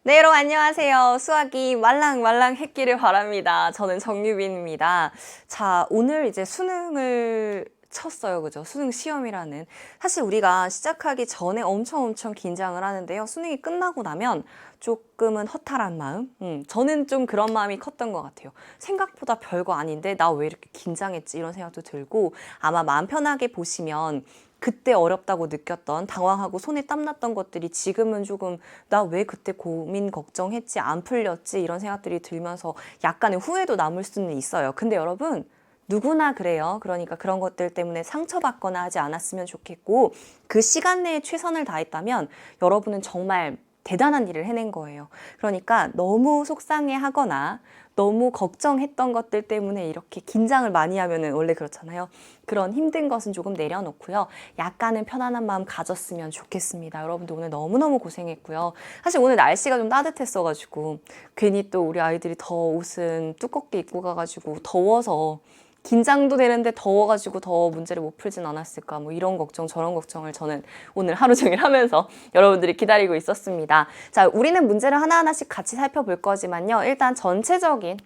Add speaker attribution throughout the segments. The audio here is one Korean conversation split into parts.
Speaker 1: 네, 여러분 안녕하세요. 수학이 말랑말랑 했기를 바랍니다. 저는 정유빈입니다. 자, 오늘 이제 수능을 쳤어요. 그죠? 수능 시험이라는. 사실 우리가 시작하기 전에 엄청 긴장을 하는데요. 수능이 끝나고 나면 조금은 허탈한 마음? 저는 좀 그런 마음이 컸던 것 같아요. 생각보다 별거 아닌데 나 왜 이렇게 긴장했지? 이런 생각도 들고 아마 마음 편하게 보시면 그때 어렵다고 느꼈던 당황하고 손에 땀났던 것들이 지금은 조금 나 왜 그때 고민 걱정했지 안 풀렸지 이런 생각들이 들면서 약간의 후회도 남을 수는 있어요. 근데 여러분 누구나 그래요. 그러니까 그런 것들 때문에 상처받거나 하지 않았으면 좋겠고 그 시간 내에 최선을 다했다면 여러분은 정말 대단한 일을 해낸 거예요. 그러니까 너무 속상해하거나 너무 걱정했던 것들 때문에 이렇게 긴장을 많이 하면은 원래 그렇잖아요. 그런 힘든 것은 조금 내려놓고요. 약간은 편안한 마음 가졌으면 좋겠습니다. 여러분도 오늘 너무너무 고생했고요. 사실 오늘 날씨가 좀 따뜻했어가지고 괜히 또 우리 아이들이 더 옷은 두껍게 입고 가가지고 더워서 긴장도 되는데 더워가지고 더 문제를 못 풀진 않았을까 뭐 이런 걱정 저런 걱정을 저는 오늘 하루 종일 하면서 여러분들이 기다리고 있었습니다. 자, 우리는 문제를 하나하나씩 같이 살펴볼 거지만요. 일단 전체적인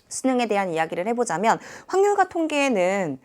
Speaker 1: 수능에 대한 이야기를 해보자면 확률과 통계에는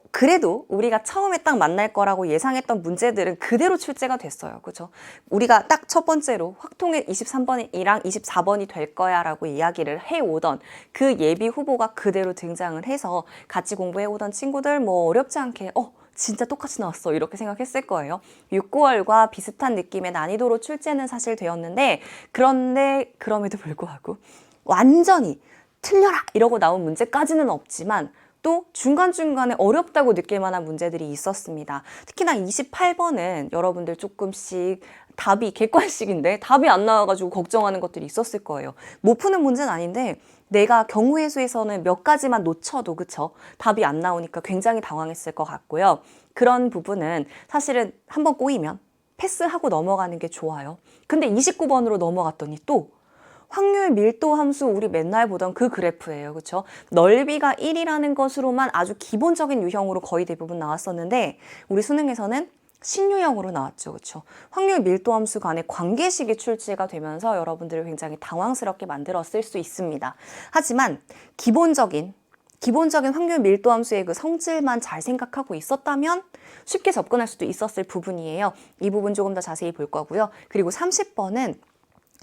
Speaker 1: 그래도 우리가 처음에 딱 만날 거라고 예상했던 문제들은 그대로 출제가 됐어요. 그죠? 우리가 딱 첫 번째로 확통의 23번이랑 24번이 될 거야 라고 이야기를 해오던 그 예비 후보가 그대로 등장을 해서 같이 공부해오던 친구들 뭐 어렵지 않게 진짜 똑같이 나왔어 이렇게 생각했을 거예요. 6, 9월과 비슷한 느낌의 난이도로 출제는 사실 되었는데 그런데 그럼에도 불구하고 완전히 틀려라 이러고 나온 문제까지는 없지만 또 중간중간에 어렵다고 느낄 만한 문제들이 있었습니다. 특히나 28번은 여러분들 조금씩 답이 객관식인데 답이 안 나와가지고 걱정하는 것들이 있었을 거예요. 못 푸는 문제는 아닌데 내가 경우의 수에서는 몇 가지만 놓쳐도 그쵸? 답이 안 나오니까 굉장히 당황했을 것 같고요. 그런 부분은 사실은 한번 꼬이면 패스하고 넘어가는 게 좋아요. 근데 29번으로 넘어갔더니 또 확률 밀도 함수 우리 맨날 보던 그 그래프예요. 그렇죠? 넓이가 1이라는 것으로만 아주 기본적인 유형으로 거의 대부분 나왔었는데 우리 수능에서는 신유형으로 나왔죠. 그렇죠? 확률 밀도 함수 간의 관계식이 출제가 되면서 여러분들을 굉장히 당황스럽게 만들었을 수 있습니다. 하지만 기본적인 확률 밀도 함수의 그 성질만 잘 생각하고 있었다면 쉽게 접근할 수도 있었을 부분이에요. 이 부분 조금 더 자세히 볼 거고요. 그리고 30번은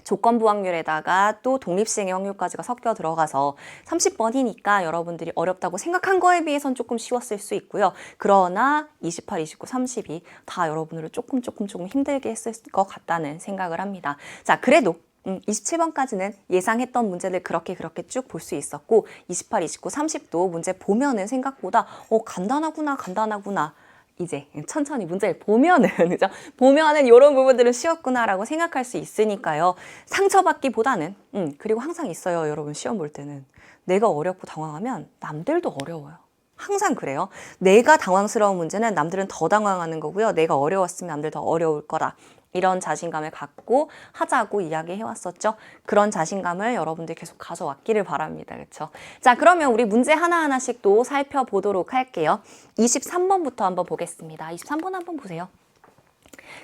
Speaker 1: 조건부 확률에다가 또 독립시행의 확률까지가 섞여 들어가서 30번이니까 여러분들이 어렵다고 생각한 거에 비해선 조금 쉬웠을 수 있고요. 그러나 28, 29, 30이 다 여러분을 조금 힘들게 했을 것 같다는 생각을 합니다. 자, 그래도 27번까지는 예상했던 문제를 그렇게 쭉 볼 수 있었고 28, 29, 30도 문제 보면은 생각보다 간단하구나 이제 천천히 문제를 보면은 그죠? 보면은 이런 부분들은 쉬웠구나라고 생각할 수 있으니까요. 상처받기보다는 그리고 항상 있어요. 여러분 시험 볼 때는 내가 어렵고 당황하면 남들도 어려워요. 항상 그래요. 내가 당황스러운 문제는 남들은 더 당황하는 거고요. 내가 어려웠으면 남들 더 어려울 거다. 이런 자신감을 갖고 하자고 이야기해왔었죠. 그런 자신감을 여러분들 계속 가져왔기를 바랍니다. 그렇죠? 자, 그러면 우리 문제 하나하나씩 또 살펴보도록 할게요. 23번부터 한번 보겠습니다. 23번 한번 보세요.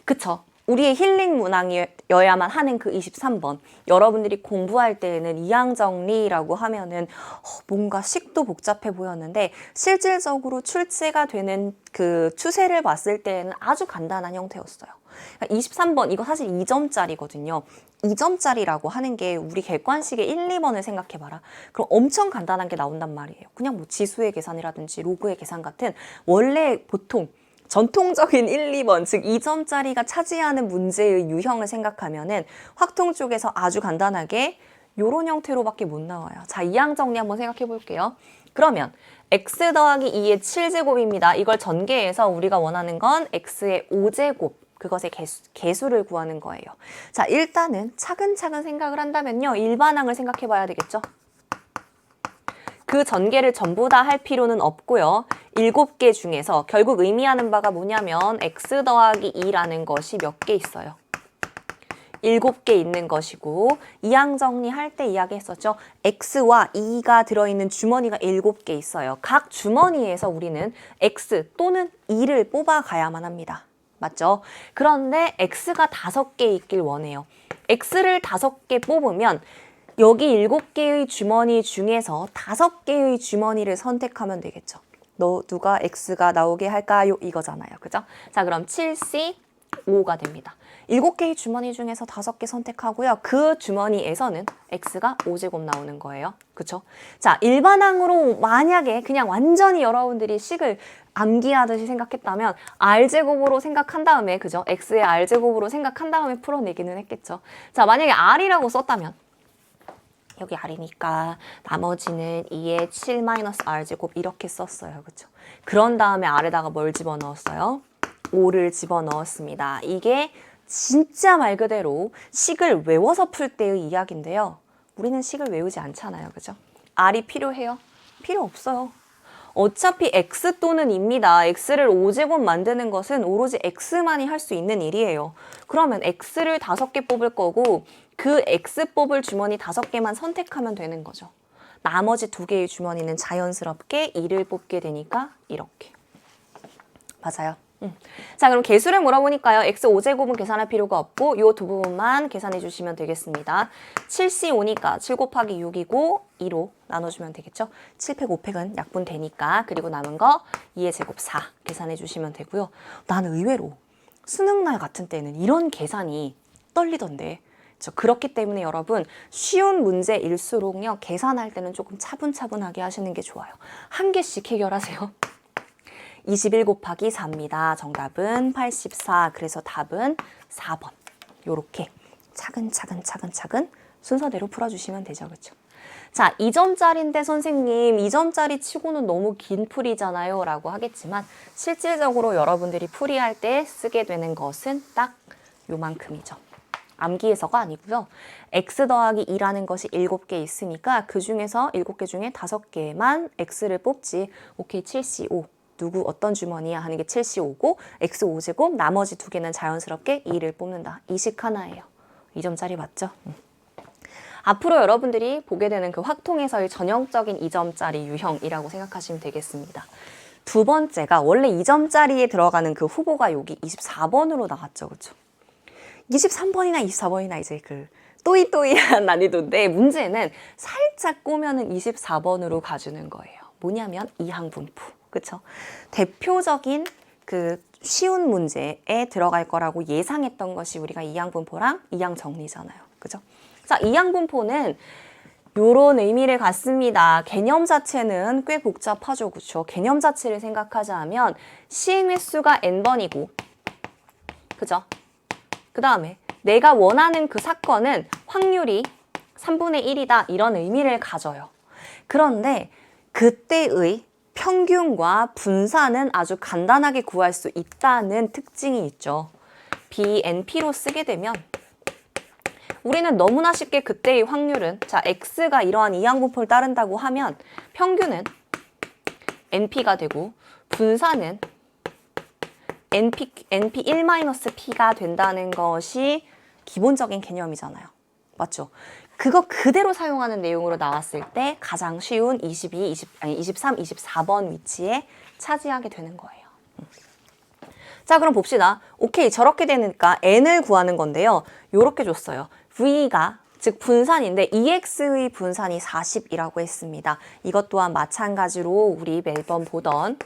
Speaker 1: 그쵸? 우리의 힐링 문항이어야만 하는 그 23번. 여러분들이 공부할 때에는 이항정리라고 하면은 뭔가 식도 복잡해 보였는데 실질적으로 출제가 되는 그 추세를 봤을 때에는 아주 간단한 형태였어요. 23번 이거 사실 2점짜리거든요. 2점짜리라고 하는 게 우리 객관식의 1, 2번을 생각해봐라. 그럼 엄청 간단한 게 나온단 말이에요. 그냥 뭐 지수의 계산이라든지 로그의 계산 같은 원래 보통 전통적인 1, 2번, 즉 2점짜리가 차지하는 문제의 유형을 생각하면은 확통 쪽에서 아주 간단하게 요런 형태로밖에 못 나와요. 자, 이항 정리 한번 생각해 볼게요. 그러면 x 더하기 2의 7제곱입니다. 이걸 전개해서 우리가 원하는 건 x의 5제곱. 그것의 개수를 구하는 거예요. 자, 일단은 차근차근 생각을 한다면요. 일반항을 생각해 봐야 되겠죠. 그 전개를 전부 다 할 필요는 없고요. 7개 중에서 결국 의미하는 바가 뭐냐면 x 더하기 2라는 것이 몇 개 있어요. 7개 있는 것이고 이항 정리할 때 이야기했었죠. x와 2가 들어있는 주머니가 7개 있어요. 각 주머니에서 우리는 x 또는 2를 뽑아가야만 합니다. 맞죠? 그런데 x가 5개 있길 원해요. x를 5개 뽑으면 여기 7개의 주머니 중에서 5개의 주머니를 선택하면 되겠죠. 누가 x가 나오게 할까요? 이거잖아요. 그죠? 자, 그럼 7c 5가 됩니다. 7개의 주머니 중에서 5개 선택하고요. 그 주머니에서는 x가 5제곱 나오는 거예요. 그쵸? 자, 일반항으로 만약에 그냥 완전히 여러분들이 식을 암기하듯이 생각했다면 r제곱으로 생각한 다음에, 그죠? x의 r제곱으로 생각한 다음에 풀어내기는 했겠죠. 자, 만약에 r이라고 썼다면 여기 r이니까 나머지는 2의 7-r제곱 이렇게 썼어요. 그쵸? 그런 다음에 r에다가 뭘 집어넣었어요? 5를 집어넣었습니다. 이게 진짜 말 그대로 식을 외워서 풀 때의 이야기인데요. 우리는 식을 외우지 않잖아요. 그죠? r이 필요해요? 필요 없어요. 어차피 x 또는 입니다. x를 5제곱 만드는 것은 오로지 x만이 할 수 있는 일이에요. 그러면 x를 5개 뽑을 거고 그 x 뽑을 주머니 5개만 선택하면 되는 거죠. 나머지 2개의 주머니는 자연스럽게 2를 뽑게 되니까 이렇게. 맞아요. 자, 그럼 개수를 물어보니까요. x 5제곱은 계산할 필요가 없고 이 두 부분만 계산해 주시면 되겠습니다. 7c 5니까 7 곱하기 6이고 2로 나눠주면 되겠죠. 7팩 5팩은 약분되니까. 그리고 남은 거 2의 제곱 4 계산해 주시면 되고요. 나는 의외로 수능날 같은 때는 이런 계산이 떨리던데. 그렇기 때문에 여러분 쉬운 문제일수록요. 계산할 때는 조금 차분차분하게 하시는 게 좋아요. 한 개씩 해결하세요. 21 곱하기 4입니다. 정답은 84. 그래서 답은 4번. 요렇게 차근차근 순서대로 풀어주시면 되죠. 그렇죠? 자, 2점짜리인데 선생님 2점짜리 치고는 너무 긴 풀이잖아요 라고 하겠지만 실질적으로 여러분들이 풀이할 때 쓰게 되는 것은 딱 요만큼이죠. 암기해서가 아니고요. x 더하기 2라는 것이 7개 있으니까 그 중에서 7개 중에 5개만 x를 뽑지. 오케이, 7c5. 누구 어떤 주머니야 하는 게 7c5고 x 5제곱 나머지 2개는 자연스럽게 2를 뽑는다. 이 식 하나예요. 2점짜리 맞죠? 앞으로 여러분들이 보게 되는 그 확통에서의 전형적인 2점짜리 유형이라고 생각하시면 되겠습니다. 두 번째가 원래 2점짜리에 들어가는 그 후보가 여기 24번으로 나왔죠. 그렇죠? 23번이나 24번이나 이제 그 또이또이한 난이도인데 문제는 살짝 꼬면은 24번으로 가주는 거예요. 뭐냐면 이항분포. 그쵸? 대표적인 그 쉬운 문제에 들어갈 거라고 예상했던 것이 우리가 이항분포랑 이항정리잖아요. 그죠? 자, 이항분포는 요런 의미를 갖습니다. 개념 자체는 꽤 복잡하죠. 그쵸? 개념 자체를 생각하자면 시행횟수가 n번이고 그죠? 그 다음에 내가 원하는 그 사건은 확률이 3분의 1이다. 이런 의미를 가져요. 그런데 그때의 평균과 분산은 아주 간단하게 구할 수 있다는 특징이 있죠. BNP로 쓰게 되면 우리는 너무나 쉽게 그때의 확률은 자 X가 이러한 이항분포를 따른다고 하면 평균은 NP가 되고 분산은 NP1-P가 된다는 것이 기본적인 개념이잖아요. 맞죠? 그거 그대로 사용하는 내용으로 나왔을 때 가장 쉬운 23, 24번 위치에 차지하게 되는 거예요. 자, 그럼 봅시다. 오케이, 저렇게 되니까 n을 구하는 건데요. 요렇게 줬어요. v가 즉 분산인데 EX의 분산이 40이라고 했습니다. 이것 또한 마찬가지로 우리 매번 보던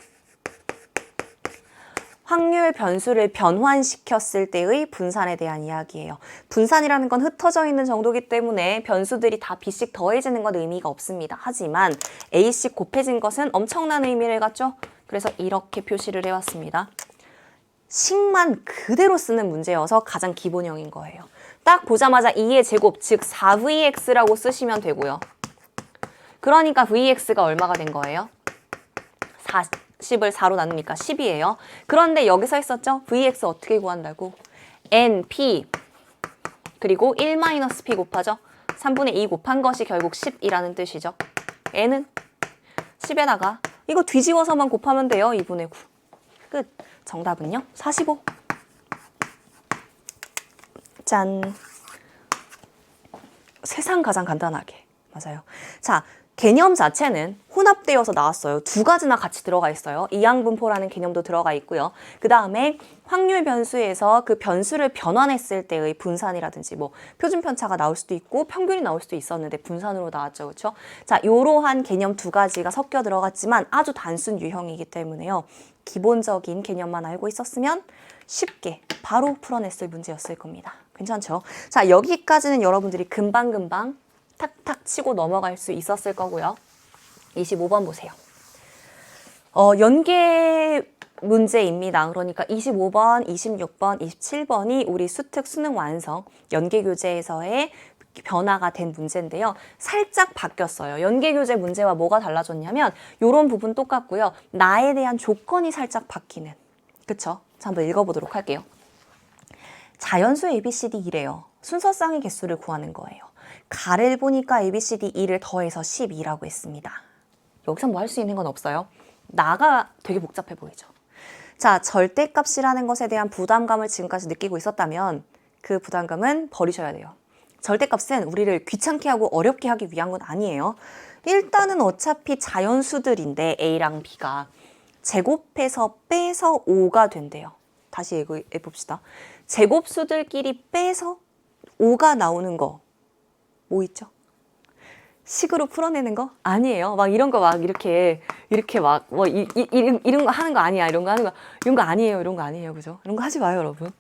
Speaker 1: 확률 변수를 변환시켰을 때의 분산에 대한 이야기예요. 분산이라는 건 흩어져 있는 정도이기 때문에 변수들이 다 B씩 더해지는 건 의미가 없습니다. 하지만 A씩 곱해진 것은 엄청난 의미를 갖죠. 그래서 이렇게 표시를 해왔습니다. 식만 그대로 쓰는 문제여서 가장 기본형인 거예요. 딱 보자마자 2의 제곱, 즉 4VX라고 쓰시면 되고요. 그러니까 VX가 얼마가 된 거예요? 40을 4로 나누니까 10이에요. 그런데 여기서 했었죠? VX 어떻게 구한다고? NP 그리고 1-P 곱하죠? 3분의 2 곱한 것이 결국 10이라는 뜻이죠. N은 10에다가 이거 뒤집어서만 곱하면 돼요. 2분의 9. 끝. 정답은요? 45. 짠. 세상 가장 간단하게. 맞아요. 자, 개념 자체는 혼합되어서 나왔어요. 두 가지나 같이 들어가 있어요. 이항분포라는 개념도 들어가 있고요. 그 다음에 확률 변수에서 그 변수를 변환했을 때의 분산이라든지 뭐 표준 편차가 나올 수도 있고 평균이 나올 수도 있었는데 분산으로 나왔죠. 그렇죠? 자, 이러한 개념 두 가지가 섞여 들어갔지만 아주 단순 유형이기 때문에요. 기본적인 개념만 알고 있었으면 쉽게 바로 풀어냈을 문제였을 겁니다. 괜찮죠? 자, 여기까지는 여러분들이 금방금방 탁탁 치고 넘어갈 수 있었을 거고요. 25번 보세요. 연계 문제입니다. 그러니까 25번, 26번, 27번이 우리 수특 수능 완성 연계 교재에서의 변화가 된 문제인데요. 살짝 바뀌었어요. 연계 교재 문제와 뭐가 달라졌냐면 이런 부분 똑같고요. 나에 대한 조건이 살짝 바뀌는. 그쵸? 자, 한번 읽어보도록 할게요. 자연수 ABCD2래요. 순서쌍의 개수를 구하는 거예요. 가를 보니까 ABCD2를 더해서 12라고 했습니다. 여기서 뭐 할 수 있는 건 없어요. 나가 되게 복잡해 보이죠. 자, 절대값이라는 것에 대한 부담감을 지금까지 느끼고 있었다면 그 부담감은 버리셔야 돼요. 절대값은 우리를 귀찮게 하고 어렵게 하기 위한 건 아니에요. 일단은 어차피 자연수들인데 A랑 B가 제곱해서 빼서 5가 된대요. 다시 해봅시다. 제곱수들끼리 빼서 5가 나오는 거 뭐 있죠? 식으로 풀어내는 거? 아니에요. 막 이런 거 막 이렇게 막 뭐 이런 거 하는 거 아니야. 이런 거 하는 거 이런 거 아니에요. 이런 거 아니에요. 그죠? 이런 거 하지 마요, 여러분.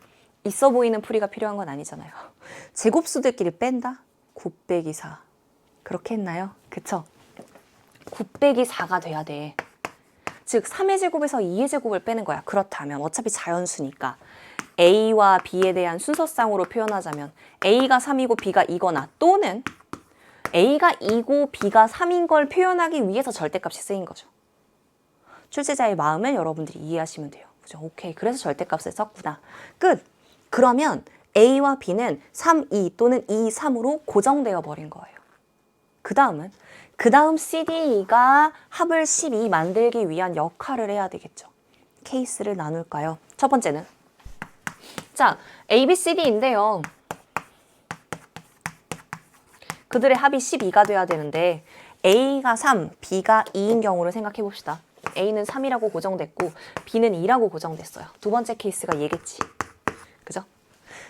Speaker 1: 있어 보이는 풀이가 필요한 건 아니잖아요. 제곱수들끼리 뺀다? 9 빼기 4. 그렇게 했나요? 그쵸? 9 빼기 4가 돼야 돼. 즉 3의 제곱에서 2의 제곱을 빼는 거야. 그렇다면 어차피 자연수니까 A와 B에 대한 순서쌍으로 표현하자면 A가 3이고 B가 2거나 또는 A가 2고 B가 3인 걸 표현하기 위해서 절대값이 쓰인 거죠. 출제자의 마음을 여러분들이 이해하시면 돼요. 그죠? 오케이. 그래서 절대값을 썼구나. 끝. 그러면 A와 B는 3, 2 또는 2, 3으로 고정되어 버린 거예요. 그 다음 CDE가 합을 12 만들기 위한 역할을 해야 되겠죠. 케이스를 나눌까요? 첫 번째는 자, ABCD인데요. 그들의 합이 12가 돼야 되는데 A가 3, B가 2인 경우를 생각해 봅시다. A는 3이라고 고정됐고 B는 2라고 고정됐어요. 두 번째 케이스가 얘겠지. 그죠?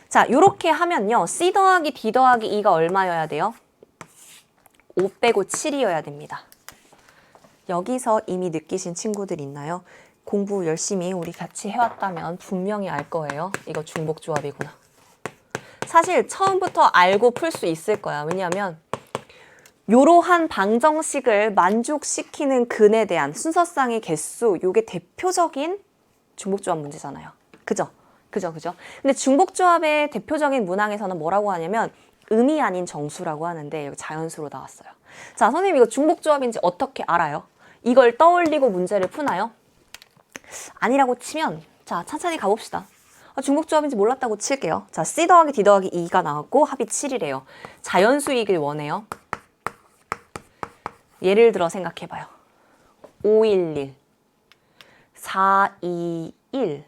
Speaker 1: 자, 요렇게 하면요. C 더하기 D 더하기 2가 얼마여야 돼요? 5 빼고 7이어야 됩니다. 여기서 이미 느끼신 친구들 있나요? 공부 열심히 우리 같이 해왔다면 분명히 알 거예요. 이거 중복조합이구나. 사실 처음부터 알고 풀 수 있을 거야. 왜냐하면 이러한 방정식을 만족시키는 근에 대한 순서쌍의 개수, 요게 대표적인 중복조합 문제잖아요. 그죠? 근데 중복조합의 대표적인 문항에서는 뭐라고 하냐면 음이 아닌 정수라고 하는데 여기 자연수로 나왔어요. 자, 선생님 이거 중복조합인지 어떻게 알아요? 이걸 떠올리고 문제를 푸나요? 아니라고 치면 자, 천천히 가봅시다. 중복조합인지 몰랐다고 칠게요. 자, C 더하기 D 더하기 2가 나왔고 합이 7이래요. 자연수이길 원해요. 예를 들어 생각해봐요. 511, 421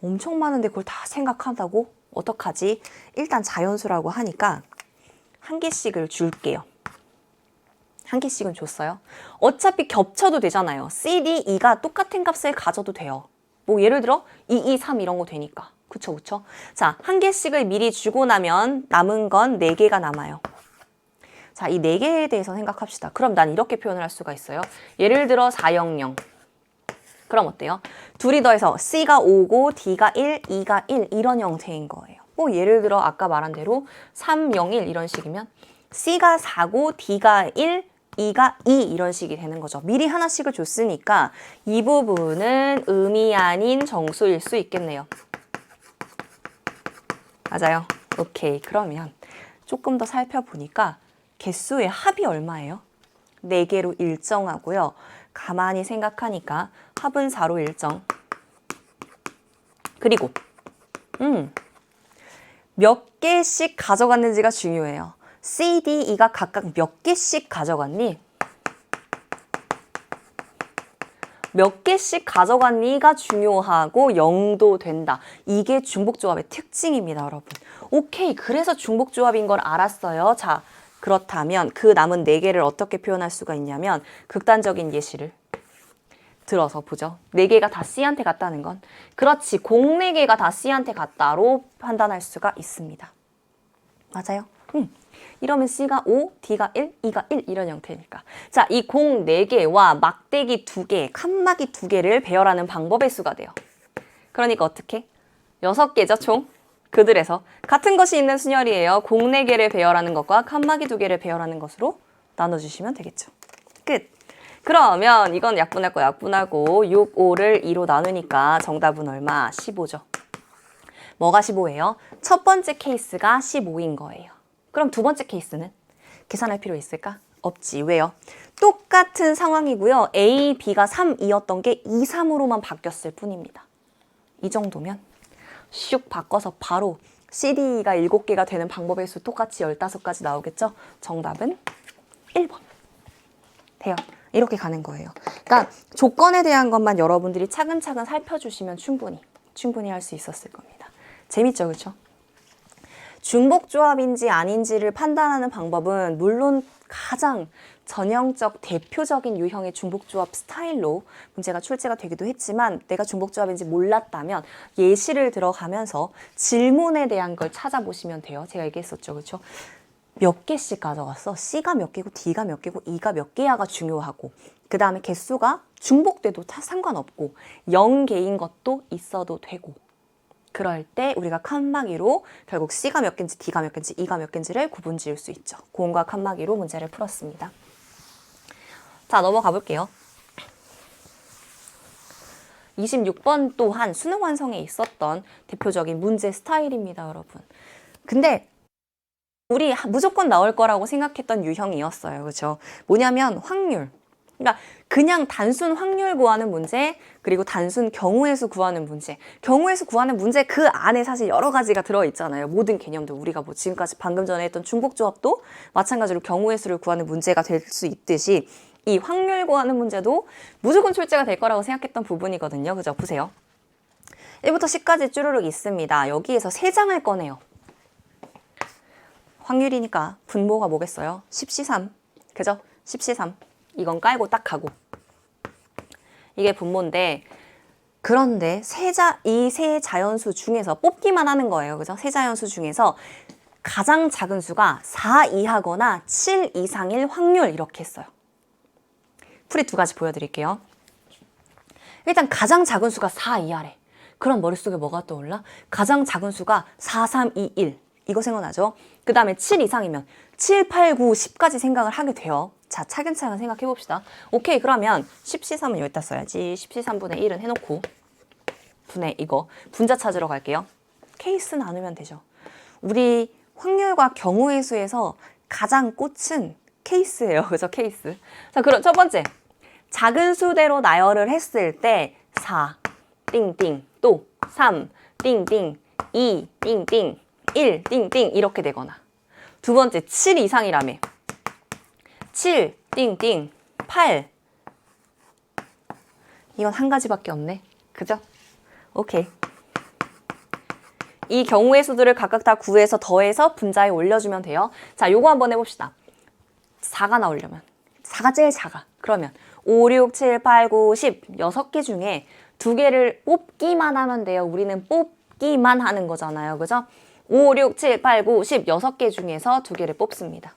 Speaker 1: 엄청 많은데 그걸 다 생각한다고? 어떡하지? 일단 자연수라고 하니까 한 개씩을 줄게요. 한 개씩은 줬어요. 어차피 겹쳐도 되잖아요. C, D, E가 똑같은 값을 가져도 돼요. 뭐 예를 들어 2, 2, 3 이런 거 되니까. 그쵸? 자, 한 개씩을 미리 주고 나면 남은 건 4개가 남아요. 자, 이 4개에 대해서 생각합시다. 그럼 난 이렇게 표현을 할 수가 있어요. 예를 들어 400. 그럼 어때요? 둘이 더해서 C가 5고 D가 1, E가 1 이런 형태인 거예요. 뭐 예를 들어 아까 말한 대로 301 이런 식이면 C가 4고 D가 1, E가 2 이런 식이 되는 거죠. 미리 하나씩을 줬으니까 이 부분은 음이 아닌 정수일 수 있겠네요. 맞아요. 오케이. 그러면 조금 더 살펴보니까 개수의 합이 얼마예요? 4개로 일정하고요. 가만히 생각하니까 합은 4로 일정. 그리고 몇 개씩 가져갔는지가 중요해요. C, D, E가 각각 몇 개씩 가져갔니? 몇 개씩 가져갔니가 중요하고 0도 된다. 이게 중복조합의 특징입니다, 여러분. 오케이, 그래서 중복조합인 걸 알았어요. 자, 그렇다면 그 남은 4개를 어떻게 표현할 수가 있냐면 극단적인 예시를 들어서 보죠. 4개가 다 C한테 갔다는 건 그렇지, 공 4개가 다 C한테 갔다로 판단할 수가 있습니다. 맞아요? 이러면 C가 5, D가 1, E가 1 이런 형태니까. 자, 이 공 4개와 막대기 2개, 칸막이 2개를 배열하는 방법의 수가 돼요. 그러니까 어떻게? 6개죠, 총. 그들에서 같은 것이 있는 순열이에요. 공 4개를 배열하는 것과 칸막이 2개를 배열하는 것으로 나눠주시면 되겠죠. 끝. 그러면 이건 약분할 거 약분하고 6, 5를 2로 나누니까 정답은 얼마? 15죠. 뭐가 15예요? 첫 번째 케이스가 15인 거예요. 그럼 두 번째 케이스는 계산할 필요 있을까? 없지. 왜요? 똑같은 상황이고요. A, B가 3이었던 게 2, 3으로만 바뀌었을 뿐입니다. 이 정도면 슉 바꿔서 바로 CD가 7개가 되는 방법의 수 똑같이 15가지 나오겠죠? 정답은 1번. 돼요. 이렇게 가는 거예요. 그러니까 조건에 대한 것만 여러분들이 차근차근 살펴주시면 충분히 할 수 있었을 겁니다. 재밌죠, 그렇죠? 중복조합인지 아닌지를 판단하는 방법은 물론 가장 전형적 대표적인 유형의 중복조합 스타일로 문제가 출제가 되기도 했지만 내가 중복조합인지 몰랐다면 예시를 들어가면서 질문에 대한 걸 찾아보시면 돼요. 제가 얘기했었죠, 그렇죠? 몇 개씩 가져갔어? C가 몇 개고 D가 몇 개고 E가 몇 개야가 중요하고 그 다음에 개수가 중복돼도 상관없고 0개인 것도 있어도 되고 그럴 때 우리가 칸막이로 결국 C가 몇 개인지 D가 몇 개인지 E가 몇 개인지를 구분 지을 수 있죠. 공과 칸막이로 문제를 풀었습니다. 자, 넘어가 볼게요. 26번 또한 수능 완성에 있었던 대표적인 문제 스타일입니다, 여러분. 근데 우리 무조건 나올 거라고 생각했던 유형이었어요. 그렇죠? 뭐냐면 확률. 그러니까 그냥 단순 확률 구하는 문제, 그리고 단순 경우의 수 구하는 문제. 경우의 수 구하는 문제 그 안에 사실 여러 가지가 들어있잖아요. 모든 개념들. 우리가 뭐 지금까지 방금 전에 했던 중복조합도 마찬가지로 경우의 수를 구하는 문제가 될 수 있듯이 이 확률 구하는 문제도 무조건 출제가 될 거라고 생각했던 부분이거든요. 그죠? 보세요. 1부터 10까지 쭈루룩 있습니다. 여기에서 3장을 꺼내요. 확률이니까 분모가 뭐겠어요? 10C3. 그죠? 10C3. 이건 깔고 딱 가고. 이게 분모인데 그런데 이 세 자연수 중에서 뽑기만 하는 거예요. 그죠? 세 자연수 중에서 가장 작은 수가 4 이하거나 7 이상일 확률 이렇게 했어요. 풀이 2가지 보여드릴게요. 일단 가장 작은 수가 4 이하래. 그럼 머릿속에 뭐가 떠올라? 가장 작은 수가 4, 3, 2, 1. 이거 생각나죠? 그 다음에 7 이상이면 7, 8, 9, 10까지 생각을 하게 돼요. 자, 차근차근 생각해 봅시다. 오케이, 그러면 10C3은 여기다 써야지. 10C3분의 1은 해놓고 분의 이거 분자 찾으러 갈게요. 케이스 나누면 되죠. 우리 확률과 경우의 수에서 가장 꽃은 케이스예요. 그죠? 케이스. 자, 그럼 첫 번째. 작은 수대로 나열을 했을 때 4, 띵띵, 또 3, 띵띵, 2, 띵띵, 1, 띵띵 이렇게 되거나 두 번째 7 이상이라며 7, 띵띵, 8 이건 한 가지밖에 없네. 그죠? 오케이. 이 경우의 수들을 각각 다 구해서 더해서 분자에 올려주면 돼요. 자, 요거 한번 해봅시다. 4가 나오려면 4가 제일 작아. 그러면 5, 6, 7, 8, 9, 10 6개 중에 2개를 뽑기만 하면 돼요. 우리는 뽑기만 하는 거잖아요. 그죠? 5, 6, 7, 8, 9, 10 6개 중에서 2개를 뽑습니다.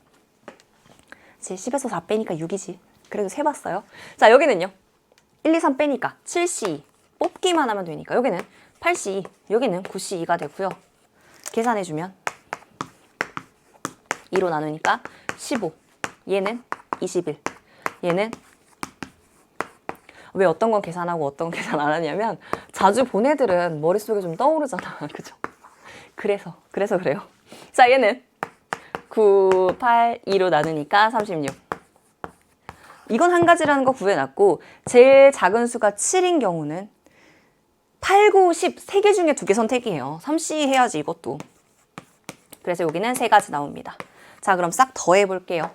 Speaker 1: 10에서 4 빼니까 6이지. 그래도 세봤어요. 자, 여기는요. 1, 2, 3 빼니까 7C 뽑기만 하면 되니까 여기는 8C, 여기는 9C2가 되고요. 계산해주면 2로 나누니까 15, 얘는 21, 얘는 왜 어떤 건 계산하고 어떤 건 계산 안 하냐면 자주 본 애들은 머릿속에 좀 떠오르잖아. 그죠? 그래서 그래요. 자, 얘는 9, 8, 2로 나누니까 36. 이건 한 가지라는 거 구해놨고 제일 작은 수가 7인 경우는 8, 9, 10 3개 중에 2개 선택이에요. 3C 해야지 이것도. 그래서 여기는 3가지 나옵니다. 자, 그럼 싹 더해볼게요.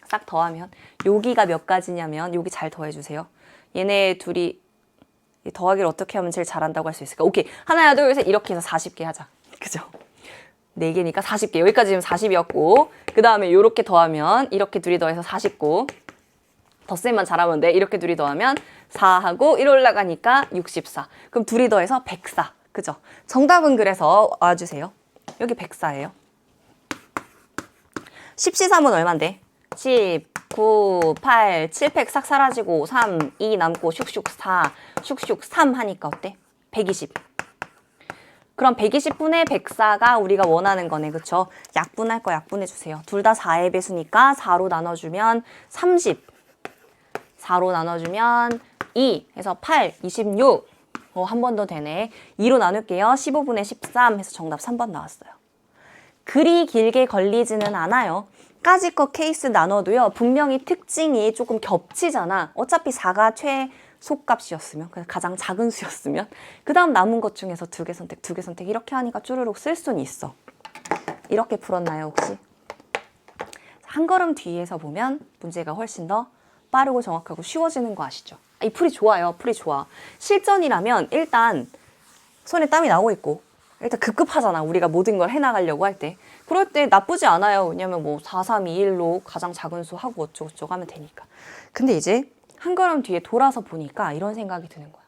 Speaker 1: 싹 더하면 여기가 몇 가지냐면 여기 잘 더해주세요. 얘네 둘이 더하기를 어떻게 하면 제일 잘한다고 할 수 있을까? 오케이. 하나, 둘, 셋 이렇게 해서 40개 하자. 그죠? 4개니까 40개. 여기까지 지금 40이었고 그 다음에 이렇게 더하면 이렇게 둘이 더해서 49. 덧셈만 잘하면 돼. 이렇게 둘이 더하면 4하고 1 올라가니까 64. 그럼 둘이 더해서 104. 그죠? 정답은 그래서 와주세요. 여기 104예요. 10C3은 얼만데? 10, 9, 8, 7팩 싹 사라지고 3, 2 남고 슉슉 4, 슉슉 3 하니까 어때? 120. 그럼 120분의 104가 우리가 원하는 거네. 그쵸? 약분할 거 약분해주세요. 둘 다 4의 배수니까 4로 나눠주면 30. 4로 나눠주면 2 해서 8, 26. 한 번 더 되네. 2로 나눌게요. 15분의 13 해서 정답 3번 나왔어요. 그리 길게 걸리지는 않아요. 까짓 거 케이스 나눠도요. 분명히 특징이 조금 겹치잖아. 어차피 4가 최소값이었으면, 가장 작은 수였으면 그 다음 남은 것 중에서 2개 선택, 2개 선택 이렇게 하니까 쭈르륵 쓸 수는 있어. 이렇게 풀었나요 혹시? 한 걸음 뒤에서 보면 문제가 훨씬 더 빠르고 정확하고 쉬워지는 거 아시죠? 이 풀이 좋아요. 풀이 좋아. 실전이라면 일단 손에 땀이 나고 있고 일단 급급하잖아. 우리가 모든 걸 해나가려고 할 때. 그럴 때 나쁘지 않아요. 왜냐면 뭐 4, 3, 2, 1로 가장 작은 수 하고 어쩌고저쩌고 하면 되니까. 근데 이제 한 걸음 뒤에 돌아서 보니까 이런 생각이 드는 거야.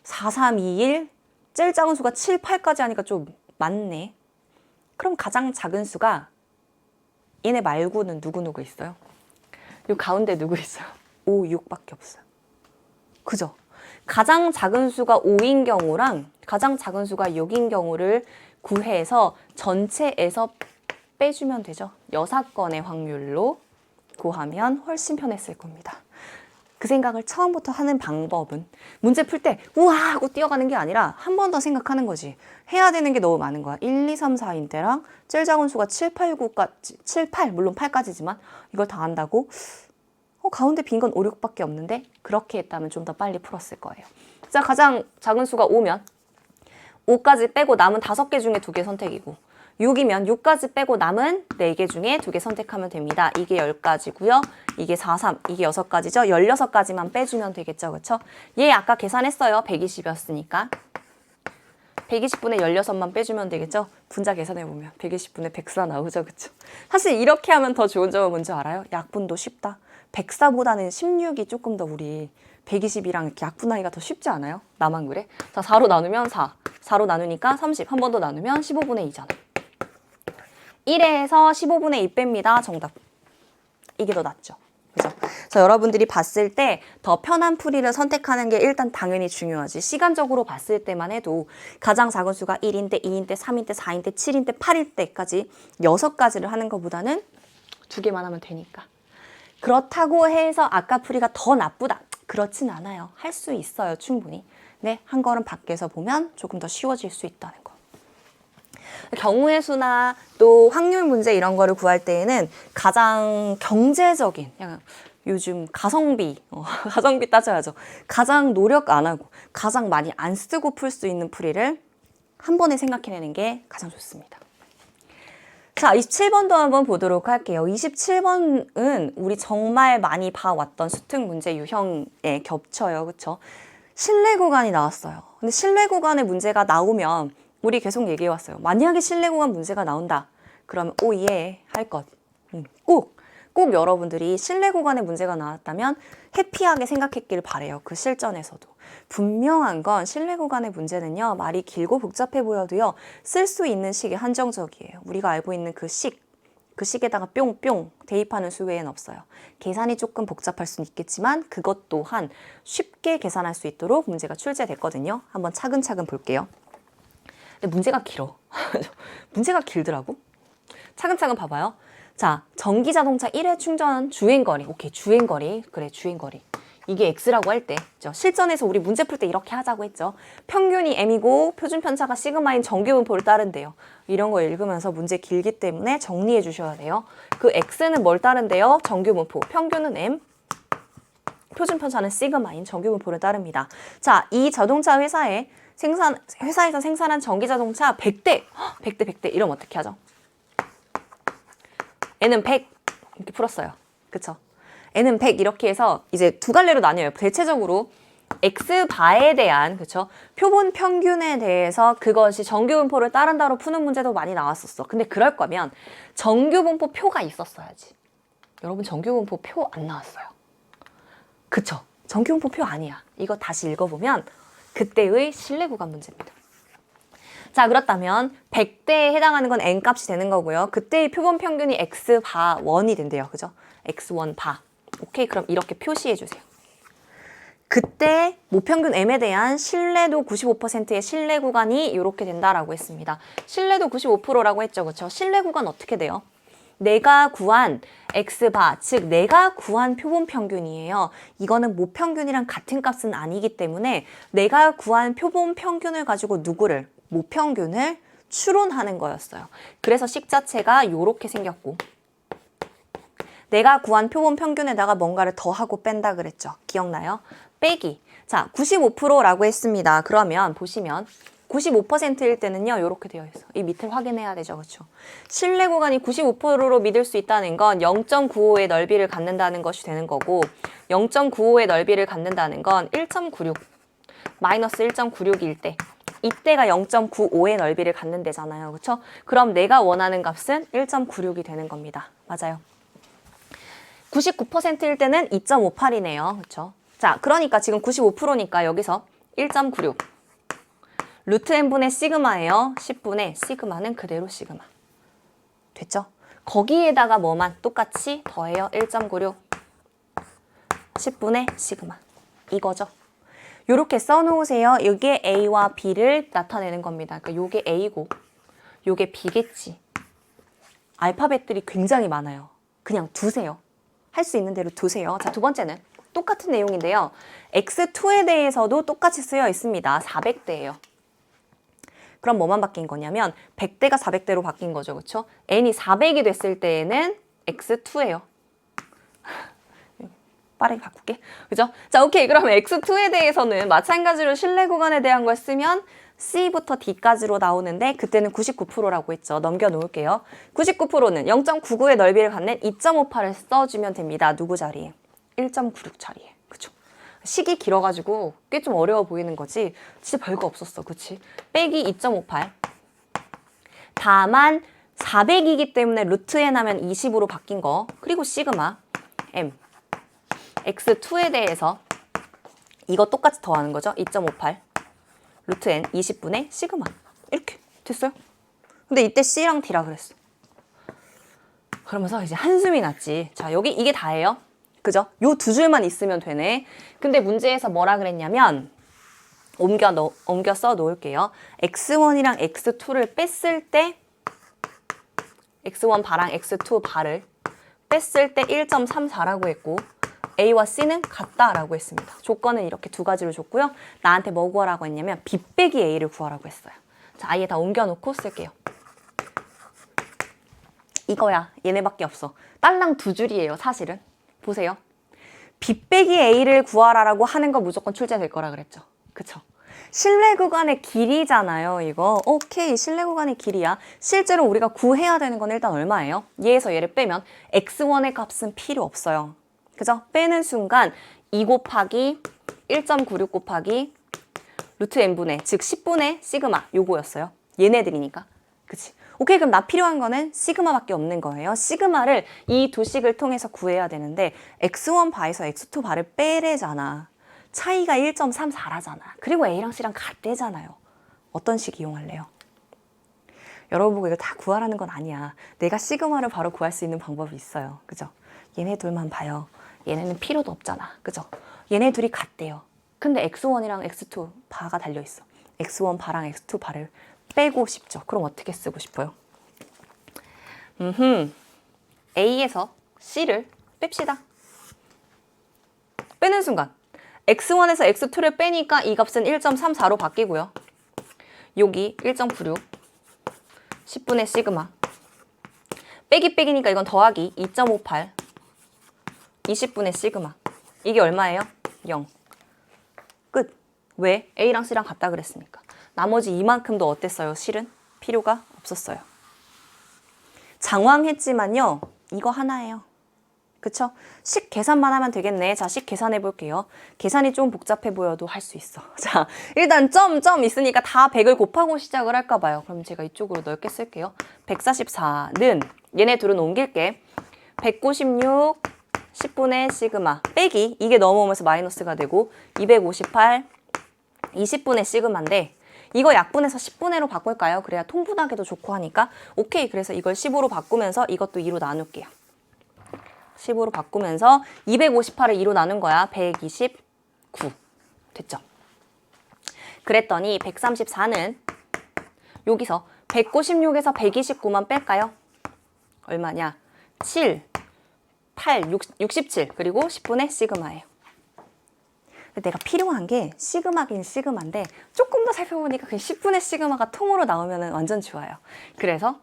Speaker 1: 4, 3, 2, 1 제일 작은 수가 7, 8까지 하니까 좀 많네. 그럼 가장 작은 수가 얘네 말고는 누구 있어요? 요 가운데 누구 있어요? 5, 6밖에 없어요. 그죠? 가장 작은 수가 5인 경우랑 가장 작은 수가 6인 경우를 구해서 전체에서 빼주면 되죠. 6건의 확률로 구하면 훨씬 편했을 겁니다. 그 생각을 처음부터 하는 방법은 문제 풀 때 우와 하고 뛰어가는 게 아니라 한 번 더 생각하는 거지. 해야 되는 게 너무 많은 거야. 1, 2, 3, 4인 때랑 제일 작은 수가 7, 8, 9까지 7, 8 물론 8까지지만 이걸 다 한다고? 가운데 빈 건 5, 6밖에 없는데 그렇게 했다면 좀 더 빨리 풀었을 거예요. 자, 가장 작은 수가 5면 5까지 빼고 남은 5개 중에 2개 선택이고 6이면 6까지 빼고 남은 4개 중에 2개 선택하면 됩니다. 이게 10가지고요. 이게 4, 3, 이게 6가지죠. 16가지만 빼주면 되겠죠. 그쵸? 얘 아까 계산했어요. 120이었으니까. 120분의 16만 빼주면 되겠죠? 분자 계산해보면 120분의 104 나오죠. 그쵸? 사실 이렇게 하면 더 좋은 점은 뭔지 알아요? 약분도 쉽다. 104보다는 16이 조금 더 우리 120이랑 이렇게 약분하기가 더 쉽지 않아요? 나만 그래? 자, 4로 나누면 4. 4로 나누니까 30. 한 번 더 나누면 15분의 2잖아. 1에서 15분의 2 뺍니다. 정답. 이게 더 낫죠. 그죠? 그래서 여러분들이 봤을 때 더 편한 풀이를 선택하는 게 일단 당연히 중요하지. 시간적으로 봤을 때만 해도 가장 작은 수가 1인데, 2인데, 3인데, 4인데, 7인데, 8일 때까지 6가지를 하는 것보다는 2개만 하면 되니까. 그렇다고 해서 아까 풀이가 더 나쁘다. 그렇진 않아요. 할 수 있어요. 충분히. 네, 한 걸음 밖에서 보면 조금 더 쉬워질 수 있다는 거. 경우의 수나 또 확률 문제 이런 거를 구할 때에는 가장 경제적인, 약간 요즘 가성비, 가성비 따져야죠. 가장 노력 안 하고 가장 많이 안 쓰고 풀 수 있는 풀이를 한 번에 생각해내는 게 가장 좋습니다. 자, 27번도 한번 보도록 할게요. 27번은 우리 정말 많이 봐왔던 수특 문제 유형에 겹쳐요. 그쵸? 실내 구간이 나왔어요. 근데 실내 구간의 문제가 나오면 우리 계속 얘기해왔어요. 만약에 실내 구간 문제가 나온다. 그러면 오예 할 것. 꼭 여러분들이 실내 구간의 문제가 나왔다면 해피하게 생각했길 바래요. 그 실전에서도. 분명한 건 실내 구간의 문제는요. 말이 길고 복잡해 보여도요. 쓸 수 있는 식이 한정적이에요. 우리가 알고 있는 그 식에다가 뿅뿅 대입하는 수 외에는 없어요. 계산이 조금 복잡할 수는 있겠지만 그것 또한 쉽게 계산할 수 있도록 문제가 출제됐거든요. 한번 차근차근 볼게요. 근데 문제가 길어. 문제가 길더라고. 차근차근 봐봐요. 자, 전기자동차 1회 충전 주행거리. 오케이, 주행거리. 그래, 주행거리. 이게 X라고 할 때, 실전에서 우리 문제 풀 때 이렇게 하자고 했죠. 평균이 M이고 표준편차가 시그마인 정규분포를 따른대요. 이런 거 읽으면서 문제 길기 때문에 정리해 주셔야 돼요. 그 X는 뭘 따른대요? 정규분포. 평균은 M, 표준편차는 시그마인 정규분포를 따릅니다. 자, 이 자동차 회사에서 생산한 전기자동차 100대, 100대 이러면 어떻게 하죠? N은 100 이렇게 풀었어요. 그쵸? N은 100 이렇게 해서 이제 두 갈래로 나뉘어요. 대체적으로 X바에 대한, 그쵸? 표본 평균에 대해서 그것이 정규분포를 따른다로 푸는 문제도 많이 나왔었어. 근데 그럴 거면 정규분포 표가 있었어야지. 여러분 정규분포 표 안 나왔어요. 그쵸? 정규분포 표 아니야. 이거 다시 읽어보면 그때의 신뢰 구간 문제입니다. 자, 그렇다면 100대에 해당하는 건 n값이 되는 거고요. 그때의 표본 평균이 x바 1이 된대요. 그죠? x1 바. 오케이, 그럼 이렇게 표시해 주세요. 그때 모평균 m에 대한 신뢰도 95%의 신뢰 구간이 이렇게 된다라고 했습니다. 신뢰도 95%라고 했죠. 그렇죠? 신뢰 구간 어떻게 돼요? 내가 구한 x바, 즉 내가 구한 표본 평균이에요. 이거는 모평균이랑 같은 값은 아니기 때문에 내가 구한 표본 평균을 가지고 누구를? 모평균을 추론하는 거였어요. 그래서 식 자체가 이렇게 생겼고 내가 구한 표본 평균에다가 뭔가를 더하고 뺀다 그랬죠. 기억나요? 빼기. 자, 95%라고 했습니다. 그러면 보시면 95%일 때는요. 이렇게 되어 있어. 이 밑을 확인해야 되죠. 그렇죠? 신뢰 구간이 95%로 믿을 수 있다는 건 0.95의 넓이를 갖는다는 것이 되는 거고 0.95의 넓이를 갖는다는 건 1.96 마이너스 1.96일 때 이때가 0.95의 넓이를 갖는 데잖아요. 그렇죠? 그럼 내가 원하는 값은 1.96이 되는 겁니다. 맞아요. 99%일 때는 2.58이네요. 그렇죠? 자, 그러니까 지금 95%니까 여기서 1.96 루트 n분의 시그마예요. 10분의 시그마는 그대로 시그마. 됐죠? 거기에다가 뭐만 똑같이 더해요. 1.96 10분의 시그마. 이거죠. 요렇게 써놓으세요. 이게 A와 B를 나타내는 겁니다. 그러니까 요게 A고 요게 B겠지. 알파벳들이 굉장히 많아요. 그냥 두세요. 할 수 있는 대로 두세요. 자, 두 번째는 똑같은 내용인데요. X2에 대해서도 똑같이 쓰여 있습니다. 400대예요. 그럼 뭐만 바뀐 거냐면 100대가 400대로 바뀐 거죠. 그렇죠? n이 400이 됐을 때에는 X2예요. 빠르게 바꿀게. 그죠? 자, 오케이. 그러면 X2에 대해서는 마찬가지로 신뢰 구간에 대한 걸 쓰면 C부터 D까지로 나오는데 그때는 99%라고 했죠. 넘겨 놓을게요. 99%는 0.99의 넓이를 갖는 2.58을 써주면 됩니다. 누구 자리에? 1.96 자리에. 그죠? 식이 길어가지고 꽤 좀 어려워 보이는 거지. 진짜 별거 없었어. 그치? 빼기 2.58. 다만 400이기 때문에 루트 n 하면 20으로 바뀐 거. 그리고 시그마 m. x2에 대해서 이거 똑같이 더하는 거죠. 2.58 루트 n 20분의 시그마. 이렇게 됐어요. 근데 이때 C랑 D라 그랬어. 그러면서 이제 한숨이 났지. 자, 여기 이게 다예요. 그죠? 요 두 줄만 있으면 되네. 근데 문제에서 뭐라 그랬냐면 옮겨 써 놓을게요. x1이랑 x2를 뺐을 때 x1 바랑 x2 바를 뺐을 때 1.34라고 했고 A와 C는 같다라고 했습니다. 조건은 이렇게 두 가지로 줬고요. 나한테 뭐 구하라고 했냐면 B 빼기 A를 구하라고 했어요. 자, 아예 다 옮겨놓고 쓸게요. 이거야. 얘네밖에 없어. 딸랑 두 줄이에요. 사실은. 보세요. B 빼기 A를 구하라라고 하는 거 무조건 출제될 거라 그랬죠. 그쵸? 신뢰 구간의 길이잖아요. 이거. 오케이. 신뢰 구간의 길이야. 실제로 우리가 구해야 되는 건 일단 얼마예요? 얘에서 얘를 빼면 x1의 값은 필요 없어요. 그죠? 빼는 순간 2 곱하기 1.96 곱하기 루트 n분의 즉 10분의 시그마 요거였어요. 얘네들이니까. 그치? 오케이, 그럼 나 필요한 거는 시그마밖에 없는 거예요. 시그마를 이 두 식을 통해서 구해야 되는데 x1 바에서 x2 바를 빼래잖아. 차이가 1.34라잖아. 그리고 A랑 C랑 같대잖아요. 어떤 식 이용할래요? 여러분 보고 이거 다 구하라는 건 아니야. 내가 시그마를 바로 구할 수 있는 방법이 있어요. 그죠? 얘네 둘만 봐요. 얘네는 필요도 없잖아. 그죠? 얘네 둘이 같대요. 근데 x1이랑 x2 바가 달려있어. x1 바랑 x2 바를 빼고 싶죠. 그럼 어떻게 쓰고 싶어요? A에서 C를 뺍시다. 빼는 순간 x1에서 x2를 빼니까 이 값은 1.34로 바뀌고요. 여기 1.96 10분의 시그마 빼기 빼기니까 이건 더하기 2.58 20분의 시그마. 이게 얼마예요? 0. 끝. 왜? A랑 C랑 같다 그랬으니까. 나머지 이만큼도 어땠어요? 실은 필요가 없었어요. 장황했지만요. 이거 하나예요. 그쵸? 식 계산만 하면 되겠네. 자, 식 계산해 볼게요. 계산이 좀 복잡해 보여도 할 수 있어. 자, 일단 점 있으니까 다 100을 곱하고 시작을 할까 봐요. 그럼 제가 이쪽으로 넓게 쓸게요. 144는 얘네 둘은 옮길게. 196 10분의 시그마 빼기 이게 넘어오면서 마이너스가 되고 258 20분의 시그마인데 이거 약분해서 10분의로 바꿀까요? 그래야 통분하기도 좋고 하니까 오케이. 그래서 이걸 15로 바꾸면서 이것도 2로 나눌게요. 15로 바꾸면서 258을 2로 나눈 거야. 129 됐죠? 그랬더니 134는 여기서 196에서 129만 뺄까요? 얼마냐? 7, 8, 67 그리고 10분의 시그마예요. 내가 필요한 게 시그마긴 시그마인데 조금 더 살펴보니까 그 10분의 시그마가 통으로 나오면 완전 좋아요. 그래서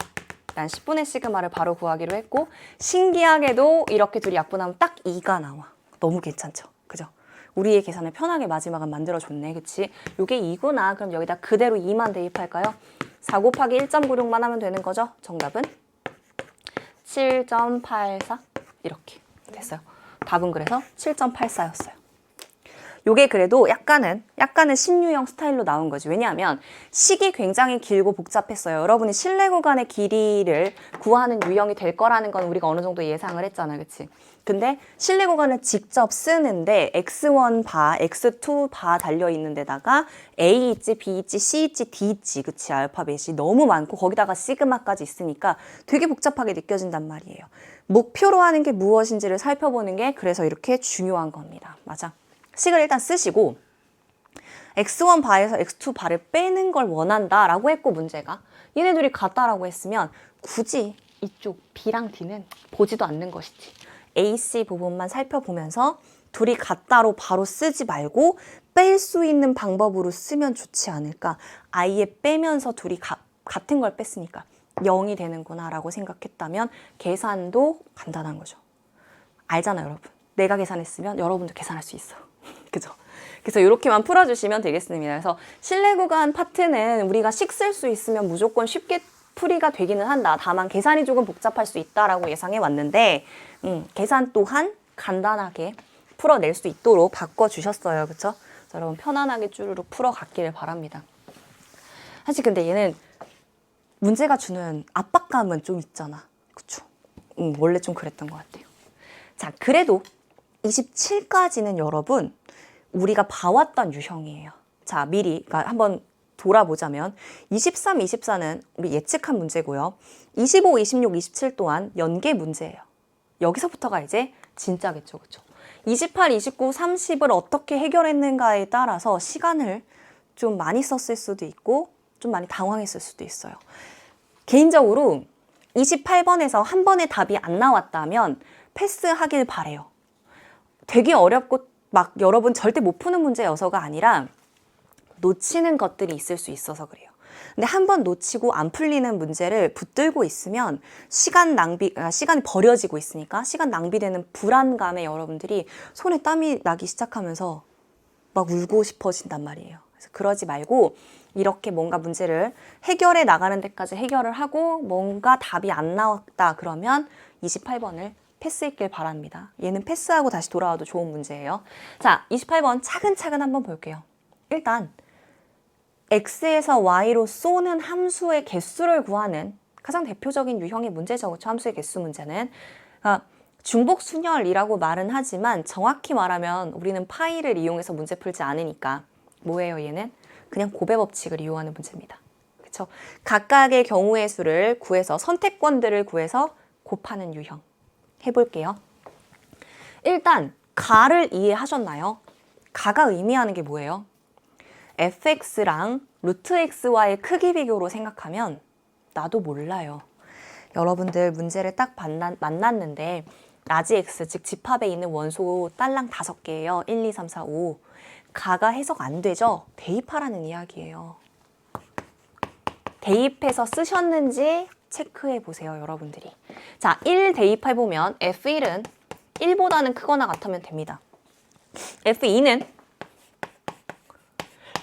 Speaker 1: 난 10분의 시그마를 바로 구하기로 했고 신기하게도 이렇게 둘이 약분하면 딱 2가 나와. 너무 괜찮죠? 그죠? 우리의 계산을 편하게 마지막은 만들어줬네. 그치? 요게 2구나. 그럼 여기다 그대로 2만 대입할까요? 4 곱하기 1.96만 하면 되는 거죠? 정답은 7.84 이렇게 됐어요. 답은 그래서 7.84였어요. 요게 그래도 약간은 신유형 스타일로 나온 거지. 왜냐하면 식이 굉장히 길고 복잡했어요. 여러분이 실내 구간의 길이를 구하는 유형이 될 거라는 건 우리가 어느 정도 예상을 했잖아. 그치? 근데 실내 구간을 직접 쓰는데 x1 바, x2 바 달려있는 데다가 a 있지, b 있지, c 있지, d 있지. 그치? 알파벳이 너무 많고 거기다가 시그마까지 있으니까 되게 복잡하게 느껴진단 말이에요. 목표로 하는 게 무엇인지를 살펴보는 게 그래서 이렇게 중요한 겁니다. 맞아. 식을 일단 쓰시고 x1 바에서 x2 바를 빼는 걸 원한다라고 했고 문제가 얘네들이 같다라고 했으면 굳이 이쪽 b랑 d는 보지도 않는 것이지. AC 부분만 살펴보면서 둘이 같다로 바로 쓰지 말고 뺄 수 있는 방법으로 쓰면 좋지 않을까. 아예 빼면서 둘이 같은 걸 뺐으니까 0이 되는구나 라고 생각했다면 계산도 간단한 거죠. 알잖아요, 여러분. 내가 계산했으면 여러분도 계산할 수 있어. 그죠? 그래서 이렇게만 풀어주시면 되겠습니다. 그래서 실내 구간 파트는 우리가 식 쓸 수 있으면 무조건 쉽게 풀이가 되기는 한다. 다만 계산이 조금 복잡할 수 있다라고 예상해 왔는데 계산 또한 간단하게 풀어낼 수 있도록 바꿔주셨어요. 그렇죠? 여러분 편안하게 쭈루룩 풀어갔기를 바랍니다. 사실 근데 얘는 문제가 주는 압박감은 좀 있잖아. 그쵸? 원래 좀 그랬던 것 같아요. 자, 그래도 27까지는 여러분 우리가 봐왔던 유형이에요. 자, 미리 그러니까 한번 돌아보자면 23, 24는 우리 예측한 문제고요. 25, 26, 27 또한 연계 문제예요. 여기서부터가 이제 진짜겠죠. 그렇죠? 28, 29, 30을 어떻게 해결했는가에 따라서 시간을 좀 많이 썼을 수도 있고 좀 많이 당황했을 수도 있어요. 개인적으로 28번에서 한 번에 답이 안 나왔다면 패스하길 바래요. 되게 어렵고 막 여러분 절대 못 푸는 문제여서가 아니라 놓치는 것들이 있을 수 있어서 그래요. 근데 한 번 놓치고 안 풀리는 문제를 붙들고 있으면 시간이 버려지고 있으니까 시간 낭비되는 불안감에 여러분들이 손에 땀이 나기 시작하면서 막 울고 싶어진단 말이에요. 그래서 그러지 말고 이렇게 뭔가 문제를 해결해 나가는 데까지 해결을 하고 뭔가 답이 안 나왔다 그러면 28번을 패스했길 바랍니다. 얘는 패스하고 다시 돌아와도 좋은 문제예요. 자, 28번 차근차근 한번 볼게요. 일단 x에서 y로 쏘는 함수의 개수를 구하는 가장 대표적인 유형의 문제죠. 그렇죠? 함수의 개수 문제는. 중복순열이라고 말은 하지만 정확히 말하면 우리는 파이를 이용해서 문제 풀지 않으니까 뭐예요 얘는? 그냥 곱의 법칙을 이용하는 문제입니다. 그렇죠? 각각의 경우의 수를 구해서 선택권들을 구해서 곱하는 유형. 해볼게요. 일단 가를 이해하셨나요? 가가 의미하는 게 뭐예요? fx랑 루트 x와의 크기 비교로 생각하면 나도 몰라요. 여러분들 문제를 딱 만났는데 라지 x, 즉 집합에 있는 원소 딸랑 5개예요. 1, 2, 3, 4, 5. 가가 해석 안 되죠? 대입하라는 이야기예요. 대입해서 쓰셨는지 체크해 보세요, 여러분들이. 자, 1 대입해보면 F1은 1보다는 크거나 같으면 됩니다. F2는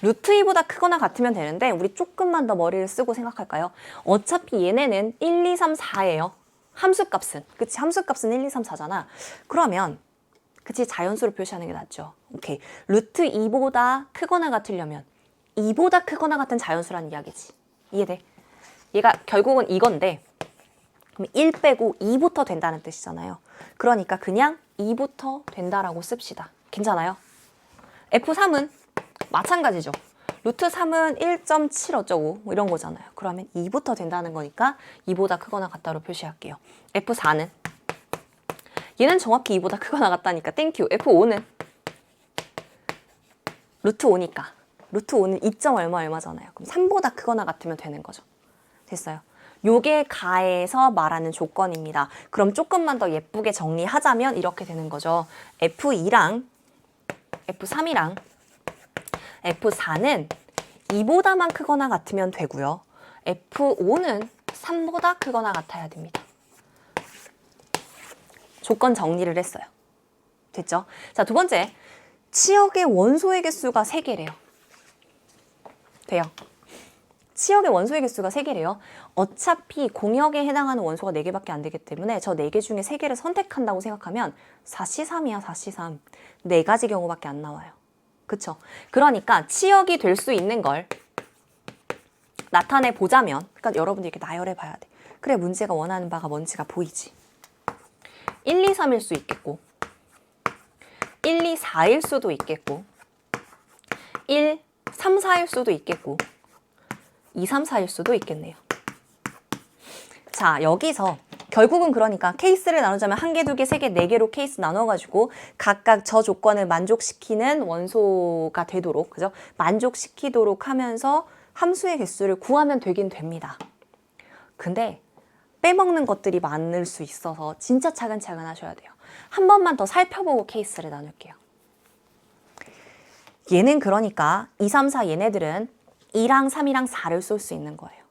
Speaker 1: 루트 2보다 크거나 같으면 되는데 우리 조금만 더 머리를 쓰고 생각할까요? 어차피 얘네는 1, 2, 3, 4예요. 함수값은, 그치? 함수값은 1, 2, 3, 4잖아. 그러면 그치? 자연수로 표시하는 게 낫죠. 오케이. 루트 2보다 크거나 같으려면 2보다 크거나 같은 자연수라는 이야기지. 이해돼? 얘가 결국은 이건데 그럼 1 빼고 2부터 된다는 뜻이잖아요. 그러니까 그냥 2부터 된다라고 씁시다. 괜찮아요? F3은 마찬가지죠. 루트 3은 1.7 어쩌고 뭐 이런 거잖아요. 그러면 2부터 된다는 거니까 2보다 크거나 같다로 표시할게요. F4는 얘는 정확히 2보다 크거나 같다니까 땡큐. F5는 루트 5니까 루트 5는 2점 얼마 얼마잖아요. 그럼 3보다 크거나 같으면 되는 거죠. 됐어요. 요게 가에서 말하는 조건입니다. 그럼 조금만 더 예쁘게 정리하자면 이렇게 되는 거죠. F2랑 F3이랑 F4는 2보다만 크거나 같으면 되고요. F5는 3보다 크거나 같아야 됩니다. 조건 정리를 했어요. 됐죠? 자, 두 번째. 치역의 원소의 개수가 3개래요. 돼요. 치역의 원소의 개수가 3개래요. 어차피 공역에 해당하는 원소가 4개밖에 안 되기 때문에 저 4개 중에 3개를 선택한다고 생각하면 4C3이야, 4C3. 4가지 경우밖에 안 나와요. 그쵸? 그러니까 치역이 될 수 있는 걸 나타내 보자면, 그러니까 여러분들 이렇게 나열해 봐야 돼. 그래 문제가 원하는 바가 뭔지가 보이지. 1, 2, 3일 수 있겠고 1, 2, 4일 수도 있겠고 1, 3, 4일 수도 있겠고 2, 3, 4일 수도 있겠네요. 자, 여기서 결국은 그러니까 케이스를 나누자면 1개, 2개, 3개, 4개로 케이스 나눠가지고 각각 저 조건을 만족시키는 원소가 되도록, 그죠? 만족시키도록 하면서 함수의 개수를 구하면 되긴 됩니다. 근데 빼먹는 것들이 많을 수 있어서 진짜 차근차근 하셔야 돼요. 한 번만 더 살펴보고 케이스를 나눌게요. 얘는 그러니까 2, 3, 4 얘네들은 2랑 3이랑 4를 쏠 수 있는 거예요.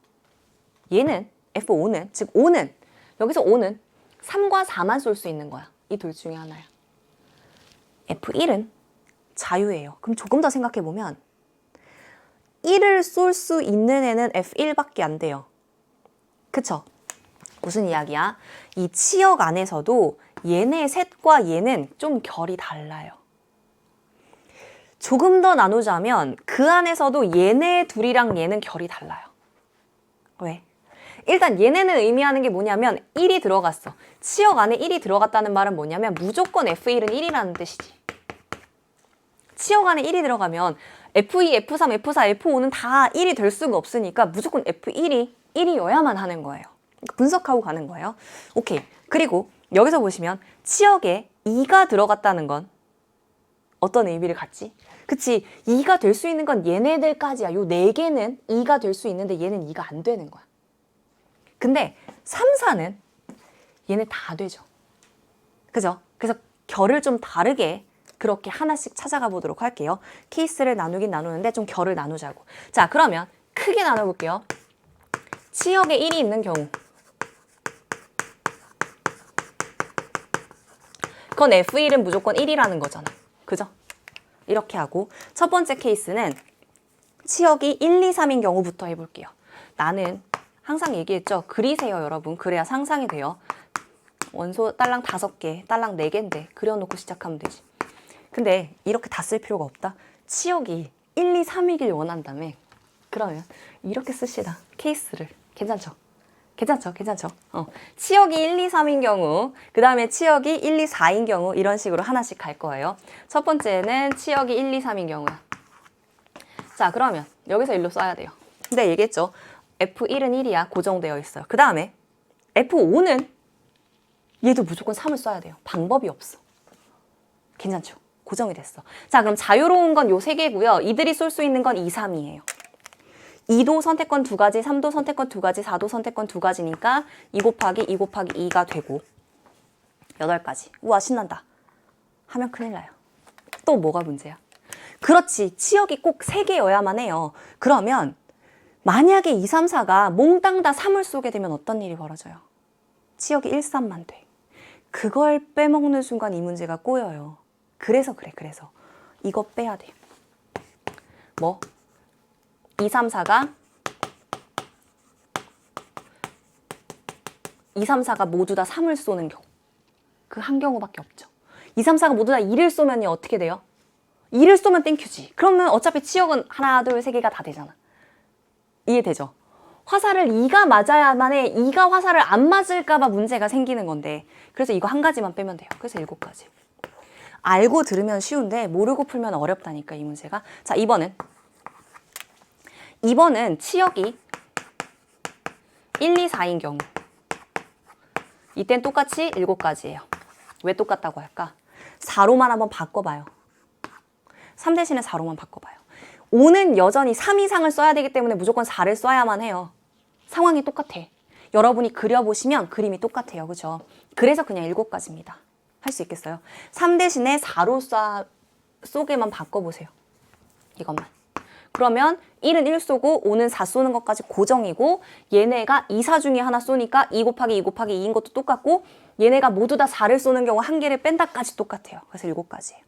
Speaker 1: 얘는 F5는, 즉 5는, 여기서 5는 3과 4만 쏠 수 있는 거야. 이 둘 중에 하나야. F1은 자유예요. 그럼 조금 더 생각해보면 1을 쏠 수 있는 애는 F1밖에 안 돼요. 그쵸? 무슨 이야기야? 이 치역 안에서도 얘네 셋과 얘는 좀 결이 달라요. 조금 더 나누자면 그 안에서도 얘네 둘이랑 얘는 결이 달라요. 왜? 일단 얘네는 의미하는 게 뭐냐면 1이 들어갔어. 치역 안에 1이 들어갔다는 말은 뭐냐면 무조건 F1은 1이라는 뜻이지. 치역 안에 1이 들어가면 F2, F3, F4, F5는 다 1이 될 수가 없으니까 무조건 F1이 1이어야만 하는 거예요. 분석하고 가는 거예요. 오케이. 그리고 여기서 보시면 치역에 2가 들어갔다는 건 어떤 의미를 갖지? 그치, 2가 될 수 있는 건 얘네들까지야. 요 4개는 2가 될 수 있는데 얘는 2가 안 되는 거야. 근데 3, 4는 얘네 다 되죠. 그죠? 그래서 결을 좀 다르게 그렇게 하나씩 찾아가 보도록 할게요. 케이스를 나누긴 나누는데 좀 결을 나누자고. 자, 그러면 크게 나눠볼게요. 치역에 1이 있는 경우. 그건 F1은 무조건 1이라는 거잖아. 그죠? 이렇게 하고 첫 번째 케이스는 치역이 1, 2, 3인 경우부터 해볼게요. 나는 항상 얘기했죠. 그리세요, 여러분. 그래야 상상이 돼요. 원소 딸랑 5개, 딸랑 4개인데 그려놓고 시작하면 되지. 근데 이렇게 다 쓸 필요가 없다. 치역이 1, 2, 3이길 원한다며. 그러면 이렇게 쓰시다. 케이스를. 괜찮죠? 괜찮죠? 괜찮죠? 치역이 1, 2, 3인 경우, 그 다음에 치역이 1, 2, 4인 경우 이런 식으로 하나씩 갈 거예요. 첫 번째는 치역이 1, 2, 3인 경우야. 자, 그러면 여기서 일로 써야 돼요. 근데 얘기했죠. F1은 1이야. 고정되어 있어요. 그 다음에 F5는 얘도 무조건 3을 써야 돼요. 방법이 없어. 괜찮죠? 고정이 됐어. 자, 그럼 자유로운 건 요 3개고요. 이들이 쏠 수 있는 건 2, 3이에요. 2도 선택권 2가지, 3도 선택권 2가지, 4도 선택권 2가지니까 2 곱하기 2 곱하기 2가 되고 8가지. 우와, 신난다. 하면 큰일 나요. 또 뭐가 문제야? 그렇지. 치역이 꼭 3개여야만 해요. 그러면 만약에 2, 3, 4가 몽땅 다 3을 쏘게 되면 어떤 일이 벌어져요? 치역이 1, 3만 돼. 그걸 빼먹는 순간 이 문제가 꼬여요. 그래서 그래, 그래서. 이거 빼야 돼. 뭐? 2, 3, 4가 2, 3, 4가 모두 다 3을 쏘는 경우. 그 한 경우밖에 없죠. 2, 3, 4가 모두 다 2를 쏘면 어떻게 돼요? 2를 쏘면 땡큐지. 그러면 어차피 치역은 하나, 둘, 세 개가 다 되잖아. 이해되죠? 화살을 2가 맞아야만 해. 2가 화살을 안 맞을까 봐 문제가 생기는 건데. 그래서 이거 한 가지만 빼면 돼요. 그래서 7가지. 알고 들으면 쉬운데 모르고 풀면 어렵다니까, 이 문제가. 자, 2번은 치역이 1, 2, 4인 경우. 이땐 똑같이 7가지예요. 왜 똑같다고 할까? 4로만 한번 바꿔봐요. 3 대신에 4로만 바꿔봐요. 5는 여전히 3 이상을 써야 되기 때문에 무조건 4를 써야만 해요. 상황이 똑같아. 여러분이 그려보시면 그림이 똑같아요. 그죠? 그래서 그냥 7가지입니다. 할 수 있겠어요? 3 대신에 4로 쏘게만 바꿔보세요. 이것만. 그러면 1은 1 쏘고 5는 4 쏘는 것까지 고정이고 얘네가 2, 4 중에 하나 쏘니까 2 곱하기 2 곱하기 2인 것도 똑같고 얘네가 모두 다 4를 쏘는 경우 한 개를 뺀다까지 똑같아요. 그래서 7가지예요.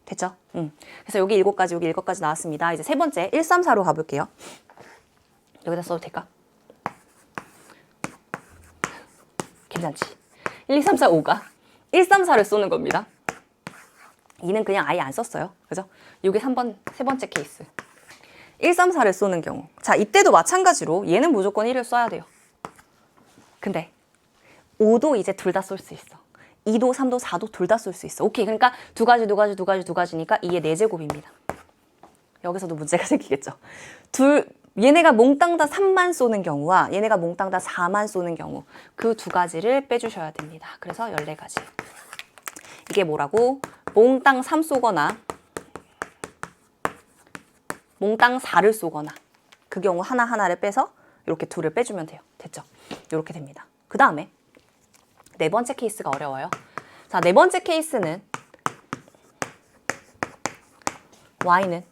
Speaker 1: 됐죠? 그래서 여기 7가지, 여기 7가지 나왔습니다. 이제 세 번째 1, 3, 4로 가볼게요. 여기다 써도 될까? 괜찮지? 1, 2, 3, 4, 5가 1, 3, 4를 쏘는 겁니다. 2는 그냥 아예 안 썼어요. 그죠? 이게 세 번째 케이스. 1, 3, 4를 쏘는 경우. 자, 이때도 마찬가지로 얘는 무조건 1을 써야 돼요. 근데 5도 이제 둘 다 쏠 수 있어. 2도, 3도, 4도 둘 다 쏠 수 있어. 오케이. 그러니까 두 가지니까 2의 4제곱입니다. 여기서도 문제가 생기겠죠. 얘네가 몽땅 다 3만 쏘는 경우와 얘네가 몽땅 다 4만 쏘는 경우 그 두 가지를 빼주셔야 됩니다. 그래서 14가지. 이게 뭐라고? 몽땅 3 쏘거나 몽땅 4를 쏘거나 그 경우 하나하나를 빼서 이렇게 둘을 빼주면 돼요. 됐죠? 이렇게 됩니다. 그 다음에 네 번째 케이스가 어려워요. 자, 네 번째 케이스는 y는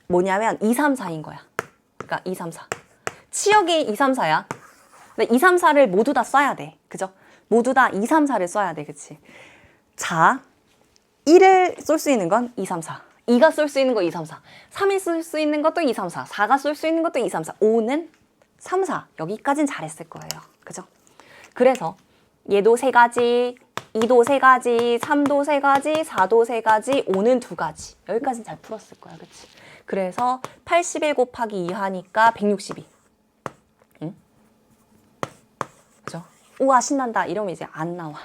Speaker 1: 뭐냐면 2, 3, 4인 거야. 그러니까 2, 3, 4. 치역이 2, 3, 4야. 근데 2, 3, 4를 모두 다 써야 돼. 그죠? 모두 다 2, 3, 4를 써야 돼. 그치? 자, 1을 쏠 수 있는 건 2, 3, 4. 2가 쏠 수 있는 거 2, 3, 4. 3이 쏠 수 있는 것도 2, 3, 4. 4가 쏠 수 있는 것도 2, 3, 4. 5는 3, 4. 여기까진 잘했을 거예요. 그죠? 그래서 얘도 3가지, 2도 3가지, 3도 3가지, 4도 3가지, 5는 2가지. 여기까지는 잘 풀었을 거야. 그치? 그래서 81 곱하기 2 하니까 162. 응? 그죠? 우와, 신난다. 이러면 이제 안 나와.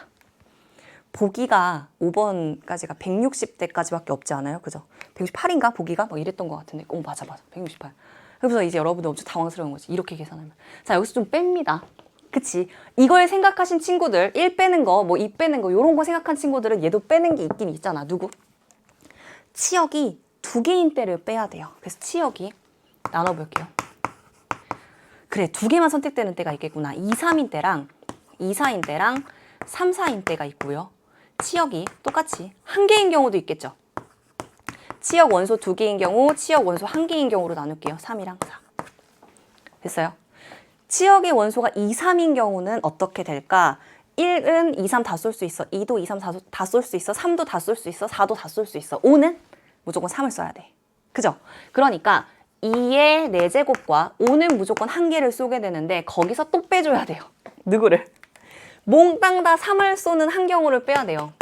Speaker 1: 보기가 5번까지가 160대까지밖에 없지 않아요? 그죠? 168인가? 보기가? 막 이랬던 것 같은데. 오, 맞아. 168. 그래서 이제 여러분들 엄청 당황스러운 거지. 이렇게 계산하면. 자, 여기서 좀 뺍니다. 그치? 이걸 생각하신 친구들, 1 빼는 거, 뭐 2 빼는 거, 요런 거 생각한 친구들은 얘도 빼는 게 있긴 있잖아. 누구? 치역이 2개인 때를 빼야 돼요. 그래서 치역이 나눠볼게요. 그래, 2개만 선택되는 때가 있겠구나. 2, 3인 때랑 2, 4인 때랑 3, 4인 때가 있고요. 치역이 똑같이 1개인 경우도 있겠죠. 치역 원소 2개인 경우, 치역 원소 1개인 경우로 나눌게요. 3이랑 4. 됐어요? 치역의 원소가 2, 3인 경우는 어떻게 될까? 1은 2, 3 다 쏠 수 있어. 2도 2, 3, 4도 다 쏠 수 있어. 3도 다 쏠 수 있어. 4도 다 쏠 수 있어. 5는 무조건 3을 써야 돼. 그죠? 그러니까 2의 4제곱과 5는 무조건 1개를 쏘게 되는데 거기서 또 빼줘야 돼요. 누구를? 몽땅 다 3을 쏘는 한 경우를 빼야 돼요.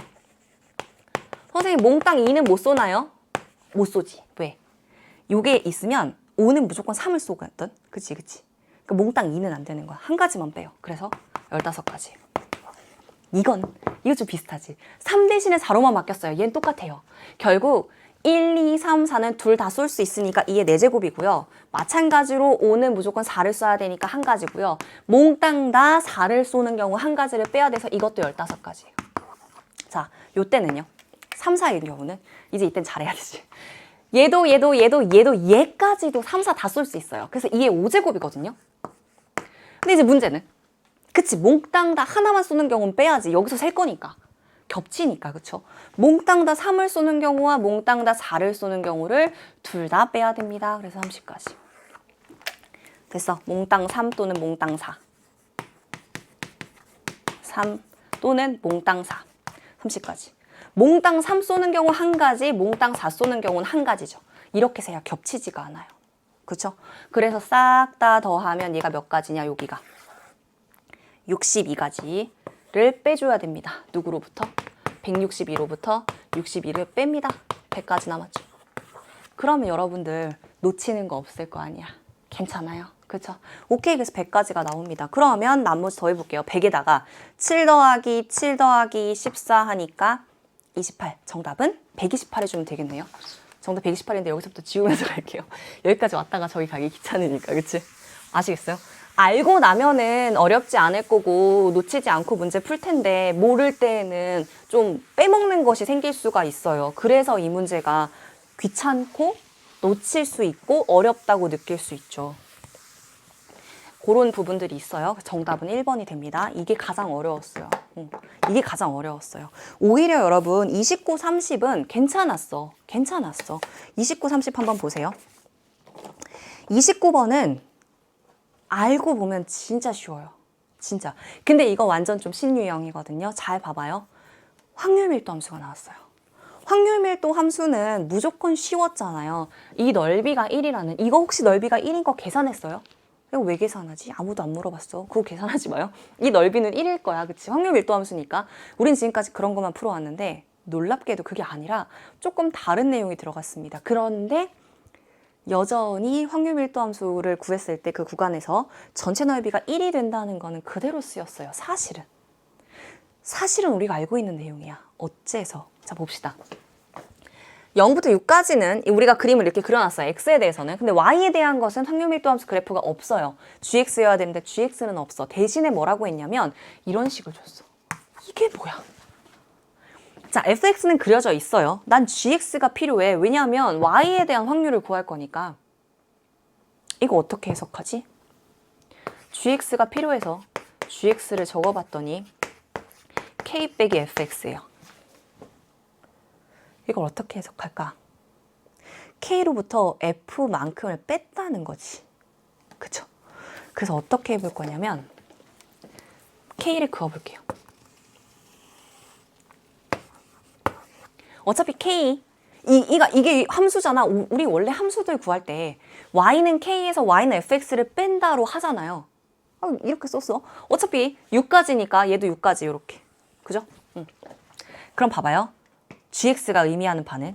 Speaker 1: 선생님, 몽땅 2는 못 쏘나요? 못 쏘지. 왜? 요게 있으면 5는 무조건 3을 쏘거든. 그치? 그러니까 몽땅 2는 안 되는 거야. 한 가지만 빼요. 그래서 15가지. 이거 좀 비슷하지. 3 대신에 4로만 바뀌었어요. 얘는 똑같아요. 결국 1, 2, 3, 4는 둘 다 쏠 수 있으니까 2의 4제곱이고요. 마찬가지로 5는 무조건 4를 써야 되니까 한 가지고요. 몽땅 다 4를 쏘는 경우 한 가지를 빼야 돼서 이것도 15가지예요. 자, 요때는요. 3, 4인 경우는 이제 이땐 잘해야 되지. 얘까지도 3, 4 다 쏠 수 있어요. 그래서 2의 5제곱이거든요. 근데 이제 문제는 그치, 몽땅 다 하나만 쏘는 경우는 빼야지. 여기서 셀 거니까. 겹치니까, 그쵸? 몽땅 다 3을 쏘는 경우와 몽땅 다 4를 쏘는 경우를 둘 다 빼야 됩니다. 그래서 30까지. 됐어. 몽땅 3 또는 몽땅 4. 3 또는 몽땅 4. 30까지. 몽땅 3 쏘는 경우 한 가지, 몽땅 4 쏘는 경우는 한 가지죠. 이렇게 세야 겹치지가 않아요. 그쵸? 그래서 싹 다 더하면 얘가 몇 가지냐, 여기가. 62가지를 빼줘야 됩니다. 누구로부터? 162로부터 62를 뺍니다. 100가지 남았죠. 그러면 여러분들 놓치는 거 없을 거 아니야. 괜찮아요. 그쵸? 오케이, 그래서 100가지가 나옵니다. 그러면 나머지 더해볼게요. 100에다가 7 더하기 7 더하기 14 하니까 28. 정답은 128 해주면 되겠네요. 정답 128인데 여기서부터 지우면서 갈게요. 여기까지 왔다가 저기 가기 귀찮으니까. 그치? 아시겠어요? 알고 나면은 어렵지 않을 거고 놓치지 않고 문제 풀 텐데 모를 때에는 좀 빼먹는 것이 생길 수가 있어요. 그래서 이 문제가 귀찮고 놓칠 수 있고 어렵다고 느낄 수 있죠. 그런 부분들이 있어요. 정답은 1번이 됩니다. 이게 가장 어려웠어요. 이게 가장 어려웠어요. 오히려 여러분 29, 30은 괜찮았어. 괜찮았어. 29, 30 한번 보세요. 29번은 알고 보면 진짜 쉬워요. 진짜. 근데 이거 완전 좀 신유형이거든요. 잘 봐봐요. 확률 밀도 함수가 나왔어요. 확률 밀도 함수는 무조건 쉬웠잖아요. 이 넓이가 1이라는, 이거 혹시 넓이가 1인 거 계산했어요? 이거 왜 계산하지? 아무도 안 물어봤어. 그거 계산하지 마요. 이 넓이는 1일 거야. 그치? 확률 밀도 함수니까. 우린 지금까지 그런 것만 풀어왔는데 놀랍게도 그게 아니라 조금 다른 내용이 들어갔습니다. 그런데 여전히 확률 밀도 함수를 구했을 때 그 구간에서 전체 넓이가 1이 된다는 거는 그대로 쓰였어요. 사실은. 사실은 우리가 알고 있는 내용이야. 어째서? 자, 봅시다. 0부터 6까지는 우리가 그림을 이렇게 그려놨어요. x에 대해서는. 근데 y에 대한 것은 확률 밀도 함수 그래프가 없어요. gx여야 되는데 gx는 없어. 대신에 뭐라고 했냐면 이런 식을 줬어. 이게 뭐야? 자, fx는 그려져 있어요. 난 gx가 필요해. 왜냐하면 y에 대한 확률을 구할 거니까. 이거 어떻게 해석하지? gx가 필요해서 gx를 적어봤더니 k 빼기 fx예요. 이걸 어떻게 해석할까? k로부터 f만큼을 뺐다는 거지. 그쵸? 그래서 어떻게 해볼 거냐면 k를 그어볼게요. 어차피 k, 이게 함수잖아. 우리 원래 함수들 구할 때 y는 k에서 y는 fx를 뺀다로 하잖아요. 이렇게 썼어. 어차피 6까지니까 얘도 6까지 이렇게. 그죠? 그럼 봐봐요. gx가 의미하는 바는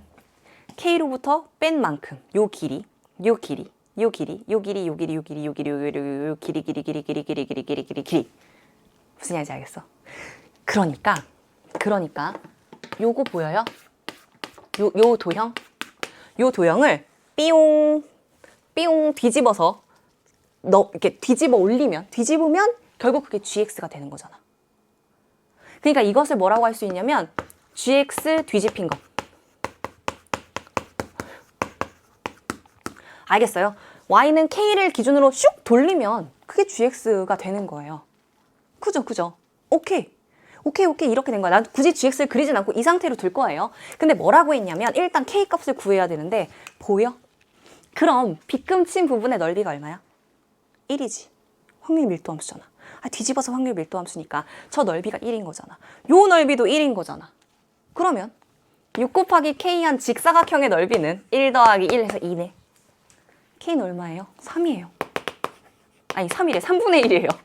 Speaker 1: k로부터 뺀 만큼 요 길이, 요 길이, 요 길이, 요 길이, 요 길이, 요 길이, 요 길이, 요 길이, 요 길이, 길이, 길이, 길이, 길이, 길이, 길이, 길이, 길이. 무슨 얘기인지 알겠어? 그러니까 요거 보여요? 요 도형? 요 도형을 삐용 뒤집어서 이렇게 뒤집으면 결국 그게 gx가 되는 거잖아. 그러니까 이것을 뭐라고 할 수 있냐면 gx 뒤집힌 것. 알겠어요? y는 k를 기준으로 슉 돌리면 그게 gx가 되는 거예요. 그죠? 오케이 이렇게 된 거야. 난 굳이 gx를 그리진 않고 이 상태로 둘 거예요. 근데 뭐라고 했냐면 일단 k 값을 구해야 되는데 보여? 그럼 빗금친 부분의 넓이가 얼마야? 1이지. 확률 밀도 함수잖아. 뒤집어서 확률 밀도 함수니까 저 넓이가 1인 거잖아. 요 넓이도 1인 거잖아. 그러면 6 곱하기 k한 직사각형의 넓이는 1 더하기 1 해서 2네. k는 얼마예요? 3이에요. 아니 3이래. 3분의 1이에요.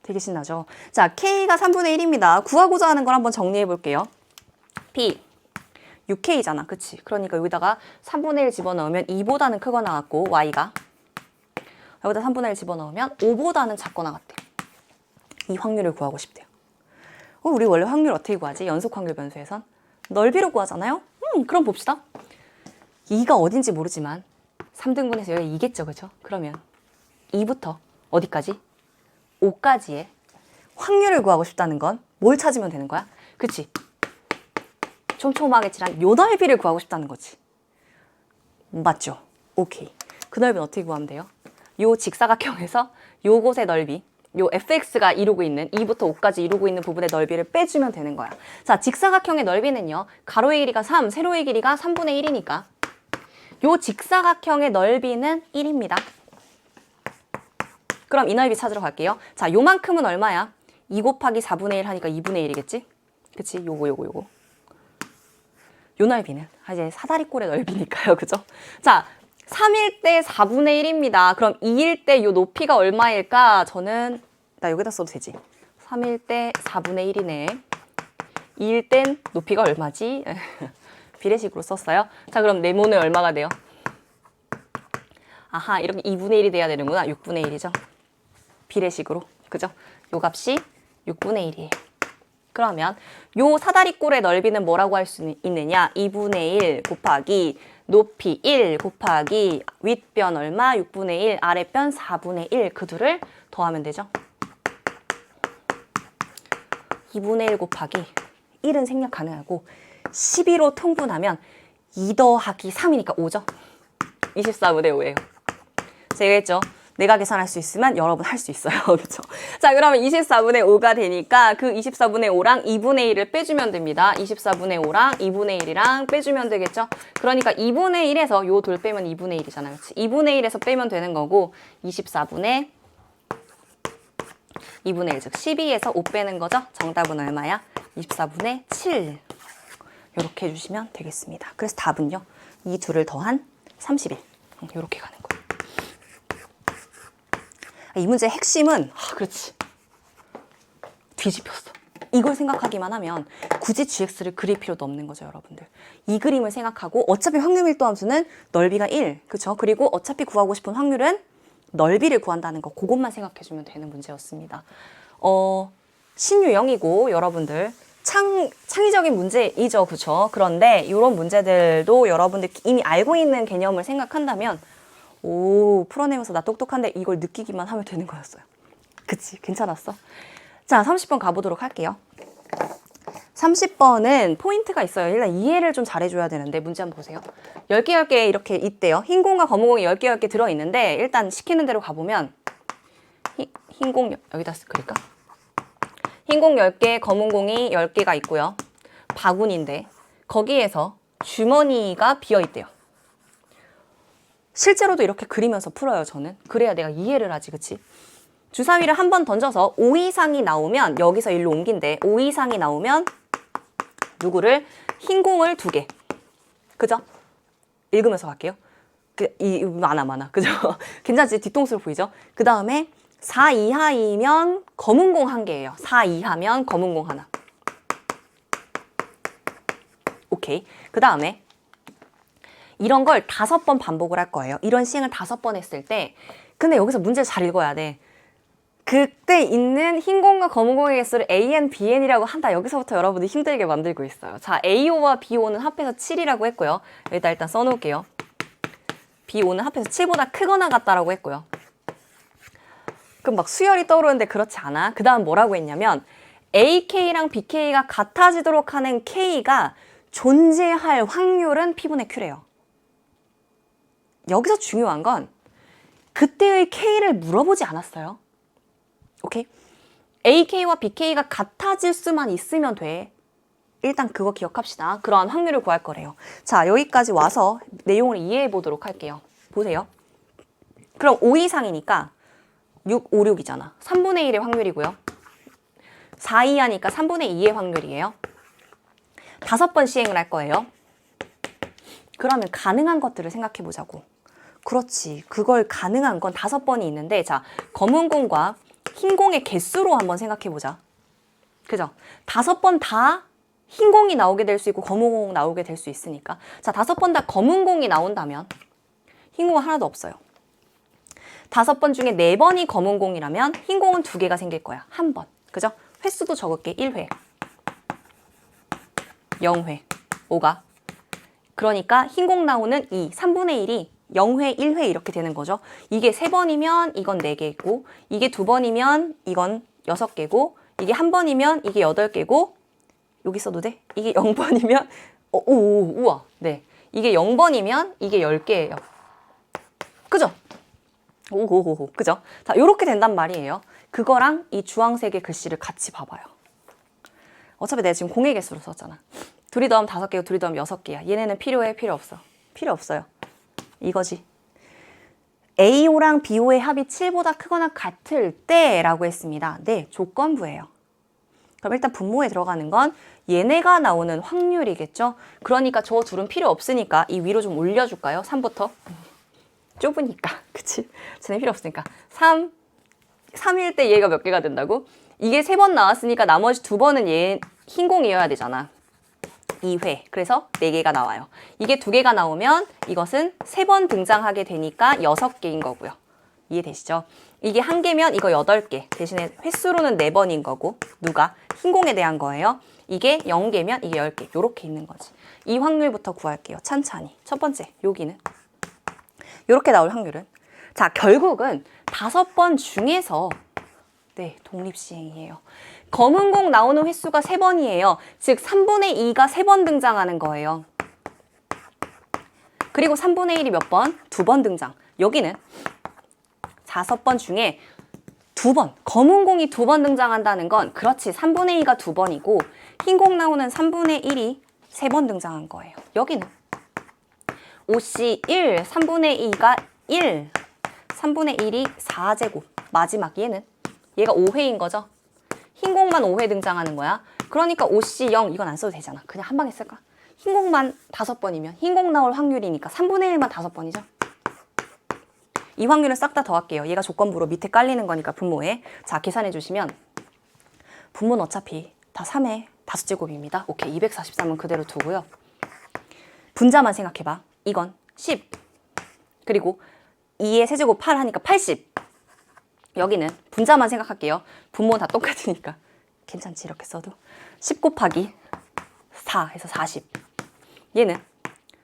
Speaker 1: 되게 신나죠? 자, k가 3분의 1입니다. 구하고자 하는 걸 한번 정리해 볼게요. p 6k잖아. 그치? 그러니까 여기다가 3분의 1 집어넣으면 2보다는 크거 나왔고 y가 여기다 3분의 1 집어넣으면 5보다는 작거 나왔대. 이 확률을 구하고 싶대요. 우리 원래 확률 어떻게 구하지? 연속 확률 변수에선 넓이로 구하잖아요? 그럼 봅시다. 2가 어딘지 모르지만 3등분해서 여기 2겠죠, 그죠? 그러면 2부터 어디까지? 5까지의 확률을 구하고 싶다는 건 뭘 찾으면 되는 거야? 그치? 촘촘하게 칠한 요 넓이를 구하고 싶다는 거지. 맞죠? 오케이. 그 넓이는 어떻게 구하면 돼요? 요 직사각형에서 요곳의 넓이, 요 fx가 이루고 있는 2부터 5까지 이루고 있는 부분의 넓이를 빼주면 되는 거야. 자, 직사각형의 넓이는요. 가로의 길이가 3, 세로의 길이가 3분의 1이니까 요 직사각형의 넓이는 1입니다. 그럼 이 넓이 찾으러 갈게요. 자, 요만큼은 얼마야? 2 곱하기 4분의 1 하니까 2분의 1이겠지? 그치? 요거. 요 넓이는 이제 사다리꼴의 넓이니까요. 그죠? 자, 3일 때 4분의 1입니다. 그럼 2일 때 요 높이가 얼마일까? 저는 나 여기다 써도 되지. 3일 때 4분의 1이네. 2일 땐 높이가 얼마지? 비례식으로 썼어요. 자, 그럼 네모는 얼마가 돼요? 아하, 이렇게 2분의 1이 돼야 되는구나. 6분의 1이죠. 비례식으로. 그죠? 요 값이 6분의 1이에요. 그러면 요 사다리꼴의 넓이는 뭐라고 할 수 있느냐? 2분의 1 곱하기 높이 1 곱하기 윗변 얼마? 6분의 1, 아랫변 4분의 1. 그 둘을 더하면 되죠. 2분의 1 곱하기 1은 생략 가능하고 12로 통분하면 2 더하기 3이니까 5죠. 24분의 5예요. 제가 했죠. 내가 계산할 수 있으면 여러분 할 수 있어요. 그렇죠? 자, 그러면 24분의 5가 되니까 그 24분의 5랑 2분의 1을 빼주면 됩니다. 24분의 5랑 2분의 1이랑 빼주면 되겠죠? 그러니까 2분의 1에서 요 돌 빼면 2분의 1이잖아요. 그렇지? 2분의 1에서 빼면 되는 거고 24분의 2분의 1, 즉 12에서 5 빼는 거죠? 정답은 얼마야? 24분의 7. 이렇게 해주시면 되겠습니다. 그래서 답은요. 이 둘을 더한 31. 이렇게 가는 거예요. 이 문제의 핵심은 그렇지. 뒤집혔어. 이걸 생각하기만 하면 굳이 gx를 그릴 필요도 없는 거죠, 여러분들. 이 그림을 생각하고 어차피 확률 밀도 함수는 넓이가 1, 그렇죠? 그리고 어차피 구하고 싶은 확률은 넓이를 구한다는 거, 그것만 생각해주면 되는 문제였습니다. 신유형이고 여러분들 창의적인 문제이죠, 그렇죠? 그런데 이런 문제들도 여러분들 이미 알고 있는 개념을 생각한다면 오, 풀어내면서 나 똑똑한데 이걸 느끼기만 하면 되는 거였어요. 그치? 괜찮았어? 자, 30번 가보도록 할게요. 30번은 포인트가 있어요. 일단 이해를 좀 잘해줘야 되는데 문제 한번 보세요. 10개 10개 이렇게 있대요. 흰 공과 검은 공이 10개 10개 들어있는데 일단 시키는 대로 가보면 흰 공 여기다 그릴까? 흰 공 10개, 검은 공이 10개가 있고요. 바구니인데 거기에서 주머니가 비어있대요. 실제로도 이렇게 그리면서 풀어요, 저는. 그래야 내가 이해를 하지, 그치? 주사위를 한 번 던져서 5 이상이 나오면 여기서 1로 옮긴대. 5 이상이 나오면 누구를? 흰 공을 2개. 그죠? 읽으면서 갈게요. 많아. 그죠? 괜찮지? 뒤통수로 보이죠? 그 다음에 4 이하이면 검은 공 1개예요. 4 이하면 검은 공 하나. 오케이. 그 다음에 이런 걸 5번 반복을 할 거예요. 이런 시행을 5번 했을 때 근데 여기서 문제 잘 읽어야 돼. 그때 있는 흰 공과 검은 공의 개수를 AN, BN이라고 한다. 여기서부터 여러분들 힘들게 만들고 있어요. 자, AO와 BO는 합해서 7이라고 했고요. 여기다 일단 써놓을게요. BO는 합해서 7보다 크거나 같다라고 했고요. 그럼 막 수열이 떠오르는데 그렇지 않아. 그 다음 뭐라고 했냐면 AK랑 BK가 같아지도록 하는 K가 존재할 확률은 P분의 Q래요. 여기서 중요한 건 그때의 K를 물어보지 않았어요. 오케이? AK와 BK가 같아질 수만 있으면 돼. 일단 그거 기억합시다. 그러한 확률을 구할 거래요. 자, 여기까지 와서 내용을 이해해 보도록 할게요. 보세요. 그럼 5 이상이니까 6, 5, 6이잖아. 3분의 1의 확률이고요. 4 이하니까 3분의 2의 확률이에요. 5번 시행을 할 거예요. 그러면 가능한 것들을 생각해 보자고. 그렇지. 그걸 가능한 건 5번이 있는데 자, 검은 공과 흰 공의 개수로 한번 생각해 보자. 그죠? 5번 다 흰 공이 나오게 될 수 있고 검은 공 나오게 될 수 있으니까 자, 5번 다 검은 공이 나온다면 흰 공은 하나도 없어요. 5번 중에 4번이 검은 공이라면 흰 공은 2개가 생길 거야. 1번. 그죠? 횟수도 적을게. 1회. 0회. 5가. 그러니까 흰 공 나오는 2, 3분의 1이 0회, 1회 이렇게 되는 거죠. 이게 3번이면 이건 4개고 이게 2번이면 이건 6개고 이게 1번이면 이게 8개고 여기 써도 돼? 이게 0번이면 우와. 네. 이게 0번이면 이게 10개예요. 그죠? 오호호호. 그죠? 자, 요렇게 된단 말이에요. 그거랑 이 주황색의 글씨를 같이 봐봐요. 어차피 내가 지금 공의 개수로 썼잖아. 둘이 더하면 5개고 둘이 더하면 6개야. 얘네는 필요해? 필요 없어? 필요 없어요. 이거지. AO랑 BO의 합이 7보다 크거나 같을 때라고 했습니다. 네, 조건부예요. 그럼 일단 분모에 들어가는 건 얘네가 나오는 확률이겠죠? 그러니까 저 둘은 필요 없으니까 이 위로 좀 올려줄까요? 3부터. 좁으니까. 그치? 쟤네 필요 없으니까. 3, 3일 때 얘가 몇 개가 된다고? 이게 3번 나왔으니까 나머지 2번은 얘 흰공이어야 되잖아. 2회. 그래서 4개가 나와요. 이게 2개가 나오면 이것은 3번 등장하게 되니까 6개인 거고요. 이해되시죠? 이게 1개면 이거 8개. 대신에 횟수로는 4번인 거고. 누가? 흰공에 대한 거예요. 이게 0개면 이게 10개. 요렇게 있는 거지. 이 확률부터 구할게요. 찬찬히. 첫 번째, 여기는. 요렇게 나올 확률은. 자, 결국은 5번 중에서 네, 독립시행이에요. 검은 공 나오는 횟수가 3번이에요. 즉 3분의 2가 3번 등장하는 거예요. 그리고 3분의 1이 몇 번? 2번 등장. 여기는 5번 중에 2번, 검은 공이 2번 등장한다는 건 그렇지 3분의 2가 2번이고 흰 공 나오는 3분의 1이 3번 등장한 거예요. 여기는 OC1, 3분의 2가 1, 3분의 1이 4제곱. 마지막 얘는 얘가 5회인 거죠. 흰 공만 5회 등장하는 거야. 그러니까 OC0 이건 안 써도 되잖아. 그냥 한 방에 쓸까? 흰 공만 5번이면 흰 공 나올 확률이니까 3분의 1만 5번이죠. 이 확률은 싹 다 더할게요. 얘가 조건부로 밑에 깔리는 거니까 분모에. 자, 계산해 주시면 분모는 어차피 다 3의 5제곱입니다. 오케이, 243은 그대로 두고요. 분자만 생각해봐. 이건 10. 그리고 2의 세제곱 8 하니까 80. 여기는 분자만 생각할게요. 분모는 다 똑같으니까. 괜찮지, 이렇게 써도. 10 곱하기 4 해서 40. 얘는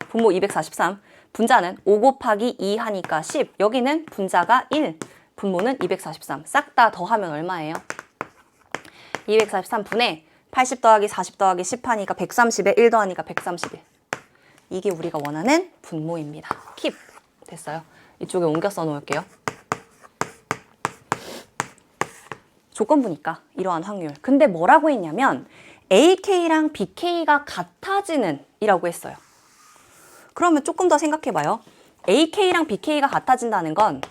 Speaker 1: 분모 243. 분자는 5 곱하기 2 하니까 10. 여기는 분자가 1. 분모는 243. 싹 다 더하면 얼마예요? 243분의 80 더하기 40 더하기 10 하니까 130에 1 더하니까 131. 이게 우리가 원하는 분모입니다. 킵. 됐어요. 이쪽에 옮겨 써 놓을게요. 조건부니까 이러한 확률. 근데 뭐라고 했냐면 AK랑 BK가 같아지는 이라고 했어요. 그러면 조금 더 생각해봐요. AK랑 BK가 같아진다는 건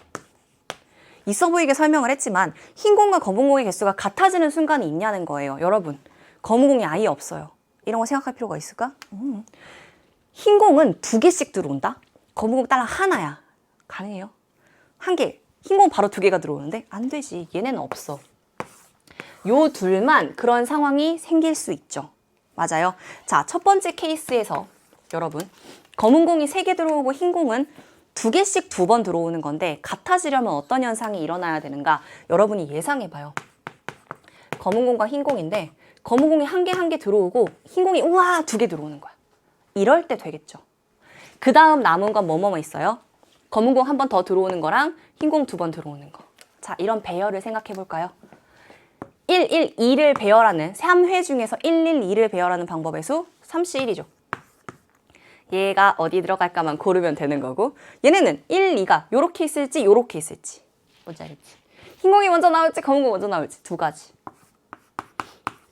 Speaker 1: 있어 보이게 설명을 했지만 흰 공과 검은 공의 개수가 같아지는 순간이 있냐는 거예요. 여러분, 검은 공이 아예 없어요. 이런 거 생각할 필요가 있을까? 흰 공은 2개씩 들어온다? 검은 공 딸랑 하나야. 가능해요? 1개. 흰 공 바로 2개가 들어오는데? 안 되지. 얘네는 없어. 요 둘만 그런 상황이 생길 수 있죠. 맞아요. 자, 첫 번째 케이스에서 여러분, 검은 공이 3개 들어오고 흰 공은 2개씩 2번 들어오는 건데 같아지려면 어떤 현상이 일어나야 되는가? 여러분이 예상해봐요. 검은 공과 흰 공인데 검은 공이 1개 1개 들어오고 흰 공이 우와 2개 들어오는 거야. 이럴 때 되겠죠. 그 다음 남은 건 뭐뭐 있어요? 검은 공 1번 더 들어오는 거랑 흰 공 2번 들어오는 거. 자, 이런 배열을 생각해 볼까요? 1, 1, 2를 배열하는 3회 중에서 1, 1, 2를 배열하는 방법의 수 3C1이죠. 얘가 어디 들어갈까만 고르면 되는 거고 얘네는 1, 2가 요렇게 있을지 요렇게 있을지 뭔지 알겠지? 흰 공이 먼저 나올지 검은 공이 먼저 나올지 2가지.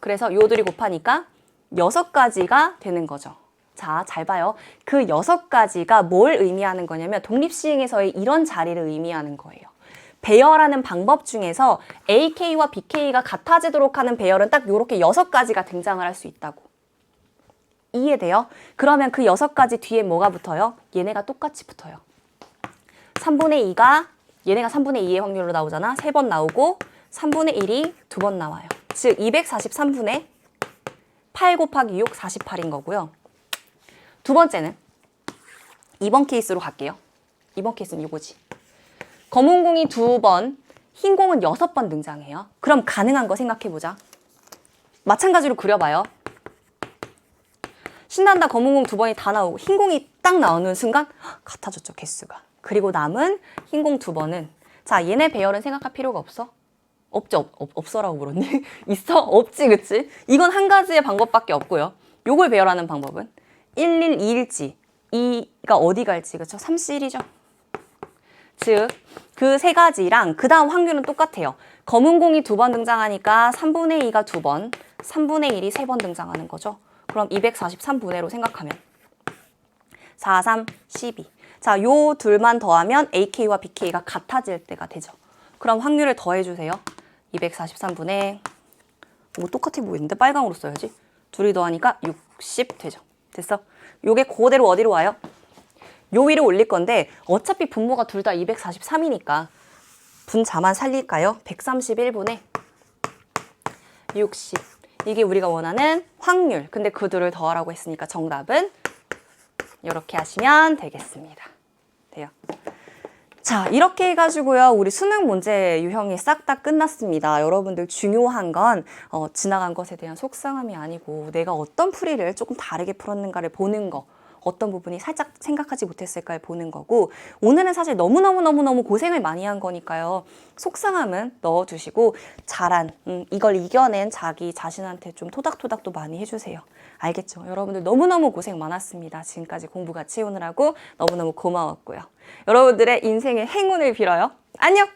Speaker 1: 그래서 요들이 곱하니까 6가지가 되는 거죠. 자, 잘 봐요. 그 6가지가 뭘 의미하는 거냐면 독립시행에서의 이런 자리를 의미하는 거예요. 배열하는 방법 중에서 AK와 BK가 같아지도록 하는 배열은 딱 요렇게 6가지가 등장을 할 수 있다고. 이해돼요? 그러면 그 6가지 뒤에 뭐가 붙어요? 얘네가 똑같이 붙어요. 3분의 2가 얘네가 3분의 2의 확률로 나오잖아. 3번 나오고 3분의 1이 2번 나와요. 즉 243분의 8 곱하기 6, 48인 거고요. 두 번째는 2번 케이스로 갈게요. 2번 케이스는 이거지. 검은 공이 2번, 흰 공은 6번 등장해요. 그럼 가능한 거 생각해보자. 마찬가지로 그려봐요. 신난다 검은 공 2번이 다 나오고 흰 공이 딱 나오는 순간 같아졌죠, 개수가. 그리고 남은 흰 공 2번은 자, 얘네 배열은 생각할 필요가 없어? 없죠? 없어라고 물었니? 있어? 없지, 그치? 이건 한 가지의 방법밖에 없고요. 요걸 배열하는 방법은 1, 1, 2일지 2가 어디 갈지, 그쵸? 3C1이죠. 즉, 그 3가지랑 그 다음 확률은 똑같아요. 검은 공이 2번 등장하니까 3분의 2가 2번, 3분의 1이 3번 등장하는 거죠. 그럼 243분의로 생각하면 4, 3, 12. 자, 요 둘만 더하면 AK와 BK가 같아질 때가 되죠. 그럼 확률을 더해주세요. 243분의 뭐 똑같아 보이는데 빨강으로 써야지. 둘이 더하니까 60 되죠. 됐어? 요게 그대로 어디로 와요? 요 위로 올릴 건데 어차피 분모가 둘 다 243이니까 분자만 살릴까요? 131분의 60. 이게 우리가 원하는 확률. 근데 그 둘을 더하라고 했으니까 정답은 이렇게 하시면 되겠습니다. 돼요. 자, 이렇게 해가지고요. 우리 수능 문제 유형이 싹 다 끝났습니다. 여러분들 중요한 건 지나간 것에 대한 속상함이 아니고 내가 어떤 풀이를 조금 다르게 풀었는가를 보는 거. 어떤 부분이 살짝 생각하지 못했을까를 보는 거고 오늘은 사실 너무너무 고생을 많이 한 거니까요. 속상함은 넣어두시고 잘한 이걸 이겨낸 자기 자신한테 좀 토닥토닥도 많이 해주세요. 알겠죠? 여러분들 너무너무 고생 많았습니다. 지금까지 공부 같이 오느라고 너무너무 고마웠고요. 여러분들의 인생의 행운을 빌어요. 안녕!